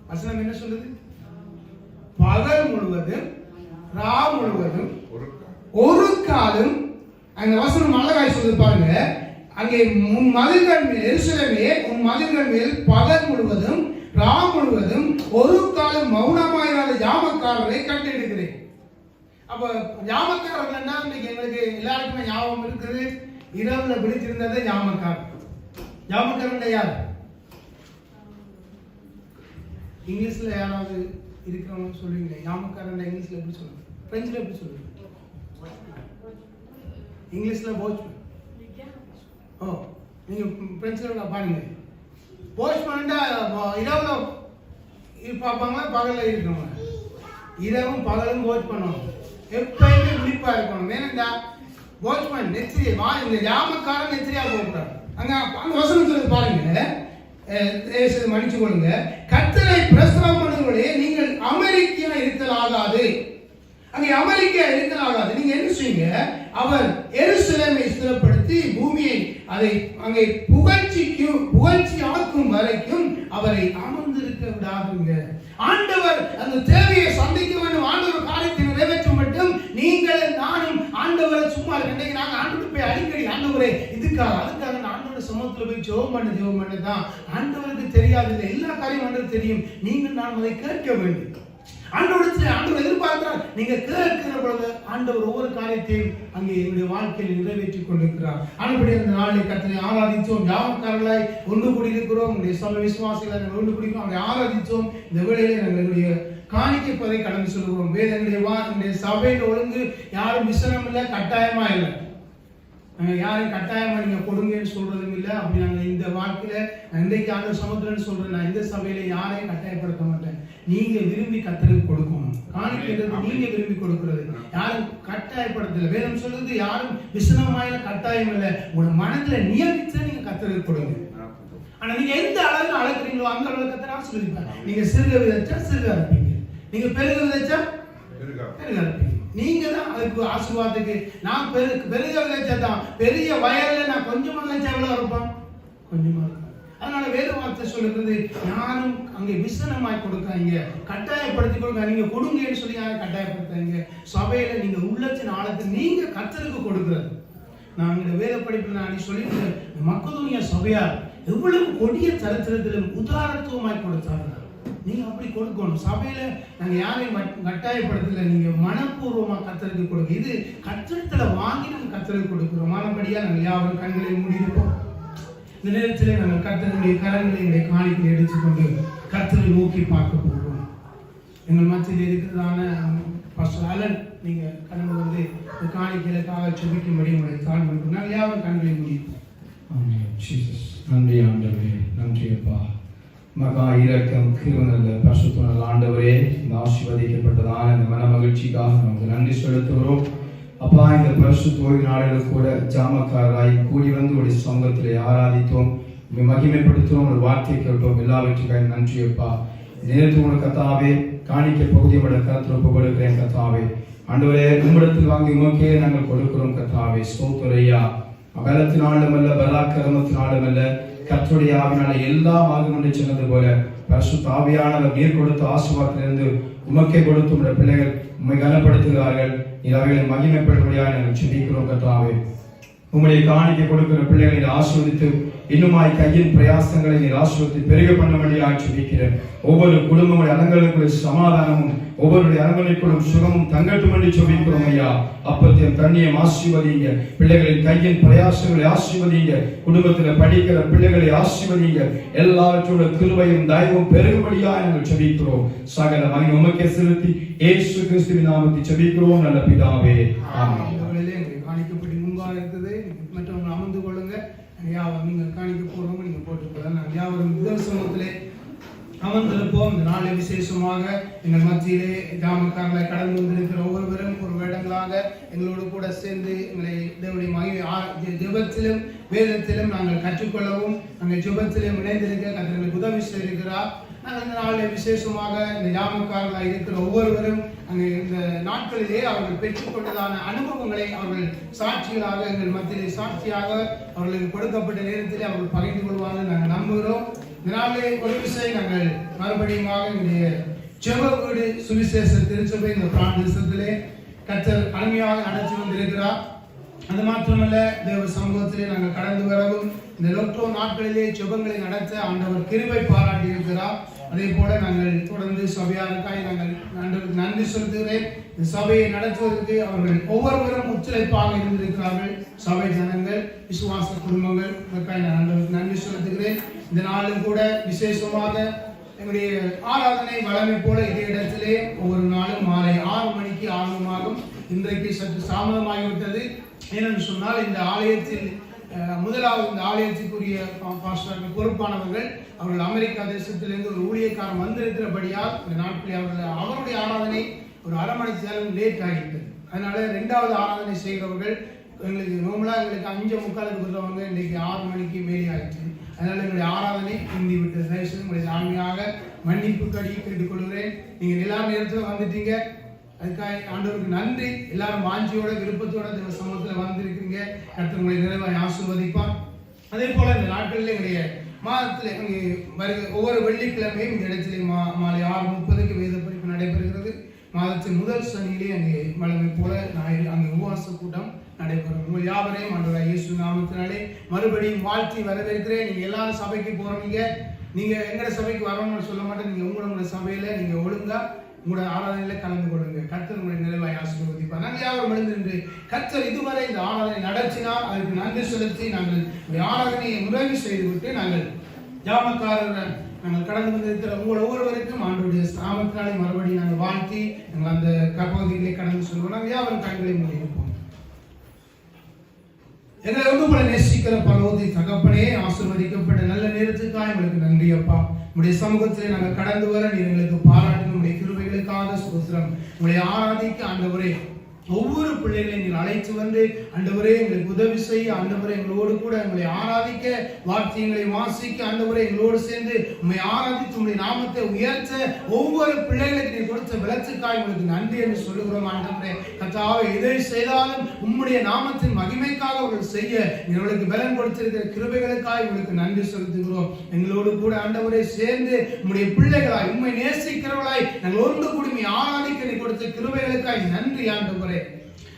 வசனம் என்ன சொல்லுது? பகல் முழுவதும் ரா முழுவதும் ஒரு காலம். அந்த வசனம் அழகாய் சொல்லுது பாருங்க. அங்கே உன் மதில்கள் மேல் எருசலேமே உன் மதில்கள் மேல் பகல் முழுவதும் ரா முழுவதும் ஒரு காலம் மௌனமாயிராத ஜாமக்காரரை கட்டெடுக்கிறேன். அப்ப ஜாமக்காரர்கள் என்ன எங்களுக்கு எல்லாருக்குமே ஞாபகம் இருக்குது. இரவுல விழித்திருந்ததே ஜாமக்காரர். ஜாமக்காரன் யார்? இங்கிலீஷ்ல யாராவது இருக்கிறவங்க சொல்லுவீங்க. ஜாமக்காரன் இங்கிலீஷ்ல எப்படி சொல்லுங்க? பிரெஞ்சுல எப்படி சொல்லுங்க? இங்கிலீஷ்ல வாட்ச்மேன். ஓ, நீங்க பிரெஞ்சுல பாருங்க. வாட்ச்மேன் இரவுல பார்ப்பாங்க, பகல்ல இருக்கவங்க. இரவும் பகலும் வாட்ச் பண்ணுவாங்க. எப்பயுமே விழிப்பா இருக்கணும். ஏன்னா வாட்ச்மேன் நெத்திரியை இந்த ஜாமக்காரன் நெத்திரியா போகக்கூடாது. அங்க அந்த வசனம் சொல்லுது பாருங்க, மன்னிச்சு கொள்ளுங்க. கர்த்தரை பிரஸ்தாபம் பண்ணுங்களே, நீங்கள் அமெரிக்கா இருக்கலாகாது. அங்கே அமெரிக்கா இருக்கலாகாது. நீங்க என்ன செய்யுங்க? அவர் எருசலேமை ஸ்திரப்படுத்தி பூமியை அதை அங்கே புகழ்ச்சி ஆக்கும் வரைக்கும் அவரை அமர்ந்திருக்க விடாதுங்க. ஆண்டவர் அந்த தேவையை சந்திக்க வேண்டும். ஆண்டவர் காரியத்தை நிறைவேற்ற மட்டும் நீங்கள் நானும் ஆண்டவரை சும்மா இருக்க. நாங்க ஆண்டவர் போய் அடிக்கடி ஆண்டவரே இதுக்காக அதுக்காக ஆண்டவரோட சமூகத்துல போய் ஜெபம் பண்ண தான் ஆண்டவருக்கு தெரியாது. எல்லா காரியம் ஆண்டவருக்கு தெரியும். நீங்கள் நான் அதை கேட்க வேண்டும். ஆண்டவர் எதிர்பார்க்கிறார். நீங்க கேட்கிற பொழுது ஆண்டவர் ஒவ்வொரு காரியத்தையும் அங்கே என்னுடைய வாழ்க்கையில் நிறைவேற்றிக் கொண்டிருக்கிறார். ஆனபடி அந்த நாளை கர்த்தரை ஆராதித்தோம். ஜாமக்காரர்களாய் ஒன்று கூடியிருக்கிறோம். உங்களுடைய சபை விசுவாசிகளை ஒன்று கூடியிருக்கிறோம். அவரை ஆராதித்தோம். இந்த வேளையிலே எங்களுடைய காணிக்கைப்பதை கடந்து சொல்கிறோம். வேதங்களுடைய சபையில் ஒழுங்கு யாரும் விசனம் இல்லை, கட்டாயமா இல்லை. யாரும் கட்டாயமா நீங்க கொடுங்கன்னு சொல்றதும் இல்லை. அப்படி நாங்க இந்த வாழ்க்கையில இன்றைக்கு ஆண்டு சமுத்திரன்னு சொல்றேன். நான் இந்த சபையில யாரையும் கட்டாயப்படுத்த மாட்டேன். நீங்க விரும்பி கர்த்தருக்கு கொடுக்கணும். காணிக்கிறது நீங்க விரும்பி கொடுக்கிறது, யாரும் கட்டாயப்படுத்தல. வேதம் சொல்றது யாரும் விசனமாயில கட்டாயம் இல்லை. உங்களோட மனதுல நியமித்து நீங்க கர்த்தருக்கு கொடுங்க. ஆனா நீங்க எந்த அளவுக்கு அழைக்கிறீங்களோ அந்த அளவுக்கு கர்த்தர் ஆசீர்வதிப்பார். நீங்க சிறுக விதைச்சா சிறுக அறுப்பீங்க, நீங்க பெருக விதைச்சா பெருக அறுப்பீங்க. நீங்க தான் அதுக்கு ஆசீர்வாதத்துக்கு. நான் பெருக விதைச்சதான் பெரிய வயல்ல நான் கொஞ்சமா விதைச்சா எவ்வளவு இருப்பேன்? கொஞ்சமா இருப்பேன். அதனால வேத வார்த்தை சொல்லுறது யாரும் அங்கே விசனமாய் கொடுக்காங்க, கட்டாயப்படுத்தி கொடுக்க. நீங்க கொடுங்கன்னு சொல்லி யாரும் கட்டாயப்படுத்தாங்க. சபையில நீங்க உள்ளத்தின் ஆழத்தை நீங்க கர்த்தருக்கு கொடுக்கிறது. நான் இந்த வேத படிப்பில் நான் சொல்லிட்டு மக்கதோனியா சபையார் எவ்வளவு கொடிய சரித்திரத்திலும் உதாரணத்துவமாய் கொடுத்தார்கள். நீங்க அப்படி கொடுக்கணும். சபையில நாங்க யாரையும் கட்டாயப்படுத்தல. நீங்க மனப்பூர்வமா கர்த்தருக்கு கொடுங்க. இது கர்த்தரத்துல வாங்கி நாங்க கர்த்தருக்கு கொடுக்கிறோம். மனப்படியா நாங்க யாரும் கண்களை மூடியிருப்போம். இந்த நேரத்திலே நாங்கள் கர்த்தருடைய கரங்களை காணிக்கை எடுத்துக்கொண்டு கர்த்தரை நோக்கி பார்க்க போகிறோம். எங்கள் மத்தியில் இருக்கிறதான பாஸ்டர் அலன் நீங்க கடந்து வந்து இந்த காணிக்கைகளுக்காக செபிக்கும்படி உங்களை தாழ்வு. நாங்கள் யாரும் கண்களை மூடியிருப்போம். நன்றி ஆண்டவரே, நன்றி அப்பா. மகா இரக்கம் கிருபையுள்ள பரிசுத்தமுள்ள ஆண்டவரே, இந்த ஆசீர்வதிக்கப்பட்டதான இந்த மன மகிழ்ச்சிக்காக நமக்கு நன்றி செலுத்துகிறோம். அப்பா, இந்த பரிசுத்த ஓய்வு நாளில் கூட ஜாமக்காரராய் கூடி வந்து உடைய சமூகத்திலே ஆராதித்தோம், மகிமைப்படுத்துவோம், ஒரு வார்த்தை கேட்டோம். எல்லாவற்றுக்காக நன்றி அப்பா. நேரத்து உங்கள் கத்தாவே காணிக்க பகுதியை கருத்தில் ஒப்பு கொடுக்கிறேன் கத்தாவே. ஆண்டவரே, உம்மிடத்தில் வாங்கி உமக்கே நாங்கள் கொடுக்கிறோம் கத்தாவே. ஸ்தோத்திரையா. பலத்தினாலும் அல்ல, பலாக்கிரமத்தினாலும் அல்ல, கர்த்தருடைய ஆவினால எல்லாம் ஆகும் என்று சொன்னது போல பரிசுத்த ஆவியானவர் நீர் கொடுத்த ஆசீர்வாதத்திலிருந்து உமக்கே கொடுத்து உடைய பிள்ளைகள் உம்மை கனப்படுத்துகிறார்கள். நீர் அவைகளை மகிமைப்படும்படியாக நாங்கள் ஜெபிக்கிறோம் கர்த்தாவே. உம்முடைய காணிக்கை கொடுக்கிற பிள்ளைகளை ஆசீர்வதித்து இன்னுமாய் கையின் பிரயாசங்களை நீர் ஆசீர்வதித்து பெருக பண்ணும்படியாக ஜெபிக்கிறேன். ஒவ்வொரு குடும்பங்களுடைய அலங்களுக்குள்ள சமாதானமும் ஒவ்வொருடைய அரண்மனைக்குள்ளும் சுகமும் தங்கட்டும் என்று ஜெபிக்கிறோம் ஐயா. அப்பத்தையும் தண்ணியும் ஆசீர்வதிங்க, பிள்ளைகளின் கையின் பிரயாசங்களை ஆசீர்வதிங்க, குடும்பத்தில் படிக்கிற பிள்ளைகளை ஆசீர்வதிங்க. எல்லாவற்றோட கிருபையும் தயவும் பெருகும்படியாக நாங்கள் ஜெபிக்கிறோம். சகல மகிமை உமக்கே செலுத்தி இயேசு கிறிஸ்துவின் நாமத்தில் ஜெபிக்கிறோம் நல்ல பிதாவே. ஆமென். காணிக்கப்படி முன்பாக இருக்குது. மற்றவங்க அமர்ந்து கொள்ளுங்க. யாவரும் நீங்கள் காணிக்க போறவங்க நீங்க போட்டுக்கொள்ள. நாங்கள் யாவரும் முதல் சமூகத்திலே அமர்ந்திருப்போம். இந்த நாளை விசேஷமாக எங்கள் மத்தியிலே ஜாமக்காரங்களை கடந்து வந்திருக்கிற ஒவ்வொருவரும் ஒரு வேடங்களாக எங்களோடு கூட சேர்ந்து எங்களை தேவனுடைய மகிமை ஜெபத்திலும் வேதத்திலும் நாங்கள் கற்றுக்கொள்ளவும், நாங்கள் ஜெபத்திலும் இணைந்திருக்க கர்த்தர் உதவி செய்திருக்கிறார். நாங்கள் இந்த நாளை விசேஷமாக இந்த ஜாமக்காரர்களாக இருக்கிற ஒவ்வொருவரும் அங்கே இந்த நாட்களிலே அவர்கள் பெற்றுக்கொண்டதான அனுபவங்களை அவர்கள் சாட்சிகளாக எங்கள் மத்தியிலே சாட்சியாக அவர்களுக்கு கொடுக்கப்பட்ட நேரத்திலே அவர்கள் பகிர்ந்து கொள்வார்கள் நாங்கள் நம்புகிறோம். இந்த நாளிலே ஒரு விஷயம் நாங்கள் மறுபடியும் எங்களுடைய ஜெப வீடு சுவிசேஷ திருச்சபை இந்த பிராந்தியத்திலே கர்த்தர் அருமையாக நடத்தி வந்திருக்கிறார். அது மாத்திரமல்ல, தேவ சமூகத்திலே நாங்கள் கடந்து வரவும் இந்த லாக்டவுன் நாட்களிலே ஜெபங்களை நடத்த ஆண்டவர் கிருபை பாராட்டி இருக்கிறார். அதே போல நாங்கள் தொடர்ந்து சபையாருக்காய் நாங்கள் நன்றி செலுத்துகிறேன். இந்த சபையை நடத்துவதற்கு அவர்கள் ஒவ்வொருவரும் ஒத்துழைப்பாக இருந்திருக்கிறார்கள். சபை ஜனங்கள், விசுவாச குடும்பங்கள், இதற்காக நான் நன்றி செலுத்துகிறேன். இந்த நாளும் கூட விசேஷமாக எங்களுடைய ஆராதனை வளமை போல இதே இடத்திலே ஒவ்வொரு நாளும் மாலை 6 மணிக்கு ஆரம்பமாகும். இன்றைக்கு சற்று தாமதமாகிவிட்டது. ஏனென்று சொன்னால் இந்த ஆலயத்தில் முதலாவது இந்த ஆலயத்துக்குரிய பாஸ்டர்கள் பொறுப்பானவர்கள் அவர்கள் அமெரிக்கா தேசத்திலிருந்து ஒரு ஊழியக்காரன் வந்திருக்கிறபடியால் இந்த நாட்களில் அவருடைய ஆராதனை ஒரு 1/2 மணி நேரம் லேட் ஆகிவிட்டது. அதனால 2வது ஆராதனை செய்கிறவர்கள் எங்களுக்கு நோம்பலாக எங்களுக்கு 5:45 வருவங்க இன்றைக்கு 6 மணிக்கு மேலே ஆயிடுச்சு. அதனால எங்களுடைய ஆராதனை இந்தி விட்டு தயவுசெய்து உங்களுடைய ஆண்மையாக மன்னிப்பு கடி கேட்டுக்கொள்கிறேன். நீங்கள் எல்லா நேரத்தில் வந்துட்டீங்க, அதுக்காக ஆண்டவருக்கு நன்றி. எல்லாரும் வாஞ்சியோட விருப்பத்தோட இந்த சமூகத்தில் வந்திருக்கீங்க. கர்த்தர் உங்களை நிறைவாய் ஆசீர்வதிப்பார். அதே போல இந்த நாட்களில் எங்களுடைய மாதத்தில் ஒவ்வொரு வெள்ளிக்கிழமையும் இந்த இடத்துல மாலை 6:30 வேத படிப்பு நடைபெறுகிறது. மாதத்தின் முதல் சனியிலே அங்கே வழமை போல அங்கே உபவாச கூட்டம் நடைபெறும். உங்கள் யாவரையும் ஆண்டவராகிய இயேசு நாமத்தினாலே மறுபடியும் வாழ்த்தி வரவேற்கிறேன். நீங்க எல்லாரும் சபைக்கு போறீங்க. நீங்க எங்கட சபைக்கு வரணும்னு சொல்ல மாட்டேன். நீங்க உங்களோட சபையில நீங்க ஒழுங்கா உங்களோட ஆராதனையில கலந்து கொள்ளுங்க. கர்த்தர் உங்களை நிறைவாய் ஆசீர்வதிப்பார். நாங்கள் யாரும் எழுந்து கர்த்தர் இதுவரை இந்த ஆராதனை நடத்தினால் அதற்கு நன்றி செலுத்தி நாங்கள் இந்த ஆராதனையை நிறைவு செய்துவிட்டு நாங்கள் ஜாமக்காரர் நாங்கள் கடந்து வந்திருக்கிற உங்கள் ஒவ்வொருவருக்கும் ஆண்டவருடைய நாமத்தினாலே மறுபடியும் நாங்கள் வாழ்த்தி நாங்கள் அந்த பகுதியிலே கடந்து சொல்லுவோம். நாங்கள் யாவரும் கண்களை மூடியிருப்போம். எங்களை ரொம்ப பல நேசிக்கிற பரலோக தகப்பனே, ஆசீர்வதிக்கப்பட்ட நல்ல நேரத்துக்காக எங்களுக்கு நன்றி அப்பா. உங்களுடைய சமூகத்திலே நாங்கள் கடந்து வர நீர் எங்களுக்கு பாராட்டி உங்களுடைய கிருபைகளுக்காக ஸ்தோத்திரம். உங்களை ஆராதிக்க ஆண்டவரே ஒவ்வொரு பிள்ளைகளையும் நீர் அழைத்து வந்து ஆண்டவரே எங்களுக்கு உதவி செய்ய, ஆண்டவரே எங்களோடு கூட எங்களை ஆராதிக்க, வார்த்தைகளை வாசிக்க, ஆண்டவரே எங்களோடு சேர்ந்து உண்மை ஆராதித்து உங்களுடைய நாமத்தை உயர்த்த ஒவ்வொரு பிள்ளைகளுக்கு நீர் கொடுத்த விளக்குக்காய் உங்களுக்கு நன்றி என்று சொல்லுகிறோம். ஆண்டவரே கர்த்தாவே, எதை செய்தாலும் உம்முடைய நாமத்தின் மகிமைக்காக அவர்கள் செய்ய எங்களுக்கு பலன் கொடுத்திருக்கிற கிருபைகளுக்காய் உங்களுக்கு நன்றி செலுத்துகிறோம். எங்களோடு கூட ஆண்டவரே சேர்ந்து உம்முடைய பிள்ளைகளாய் உண்மை நேசிக்கிறவர்களாய் நாங்கள் ஒன்று குடும்பி ஆராதிக்க நீ கொடுத்த கிருபைகளுக்காய் நன்றி ஆண்டவரே.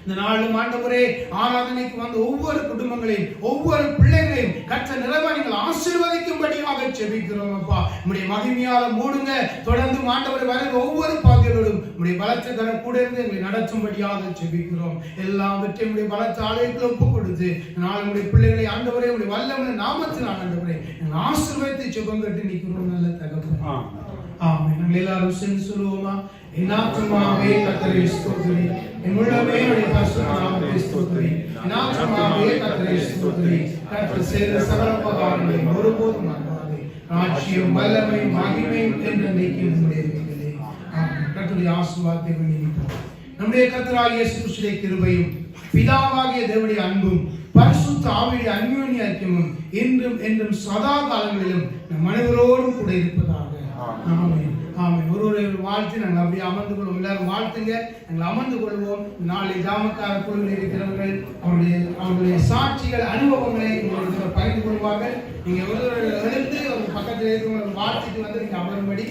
இந்த நாளும் ஆண்டவரே ஆராதனைக்கு வந்த ஒவ்வொரு குடும்பங்களையும் ஒவ்வொரு பிள்ளைகளையும் கர்த்தர் நிறைவாய் நீங்கள் ஆசீர்வதிக்கும்படியாக ஜெபிக்கிறோம் அப்பா. உம்முடைய மகிமையால மூடுங்க. தொடர்ந்து ஆண்டவரே வர ஒவ்வொரு பாதையோடும் உம்முடைய பலத்தை தர கூட இருந்து எங்களை நடத்தும்படியாக ஜெபிக்கிறோம். எல்லாவற்றையும் உம்முடைய பலத்தை ஆலயத்தில் ஒப்பு கொடுத்து நாள் உம்முடைய பிள்ளைகளை ஆண்டவரே உம்முடைய வல்லமை நாமத்தில் ஆண்டவரே நாங்கள் ஆசீர்வதித்து ஜெபம் கட்டி நிற்கிறோம் நல்ல தகப்பனே. ஆமென். நாங்கள் எல்லாரும் சேர்ந்து சொல்லுவோமா? என் ஆத்துமாவே கர்த்தரை ஸ்தோத்திரி, என் உள்ளமே உம்முடைய பரிசுத்த நாமத்தை ஸ்தோத்திரி. என் ஆத்துமாவே கர்த்தரை ஸ்தோத்திரி. கர்த்தர் செய்த சகல உபகாரங்களை ஒருபோதும் மறவாதே. ராஜ்யம் வல்லமை மகிமையும் என்றென்றைக்கு உம்முடையது. ஆமென். கர்த்தருடைய ஆசீர்வாதத்தை வேண்டிக்கிறோம். நம்முடைய கர்த்தராகிய இயேசு கிறிஸ்துவின் கிருபையும் பிதாவாகிய தேவனுடைய அன்பும் பரிசுத்த ஆவியுடைய அந்யோன்ய ஐக்கியமும் என்றும் என்றும் சதா காலங்களிலும் நம் அனைவரோடும் கூட இருப்பதாக. ஆமென். ஆமென். ஒரு வாழ்த்து நாங்கள் அப்படியே அமர்ந்து கொள்வோம். எல்லாரும் வாழ்த்துங்க. நாங்கள் அமர்ந்து கொள்வோம். நாளை ஜாமக்கார குழுவில் இருக்கிறவர்கள் அவருடைய சாட்சிகள் அனுபவங்களை உங்களுக்கு பகிர்ந்து கொள்வார்கள். நீங்க ஒரு எழுந்து ஒரு பக்கத்தில் இருக்கிறவங்க வாழ்த்துட்டு வந்து நீங்க அமரும்படி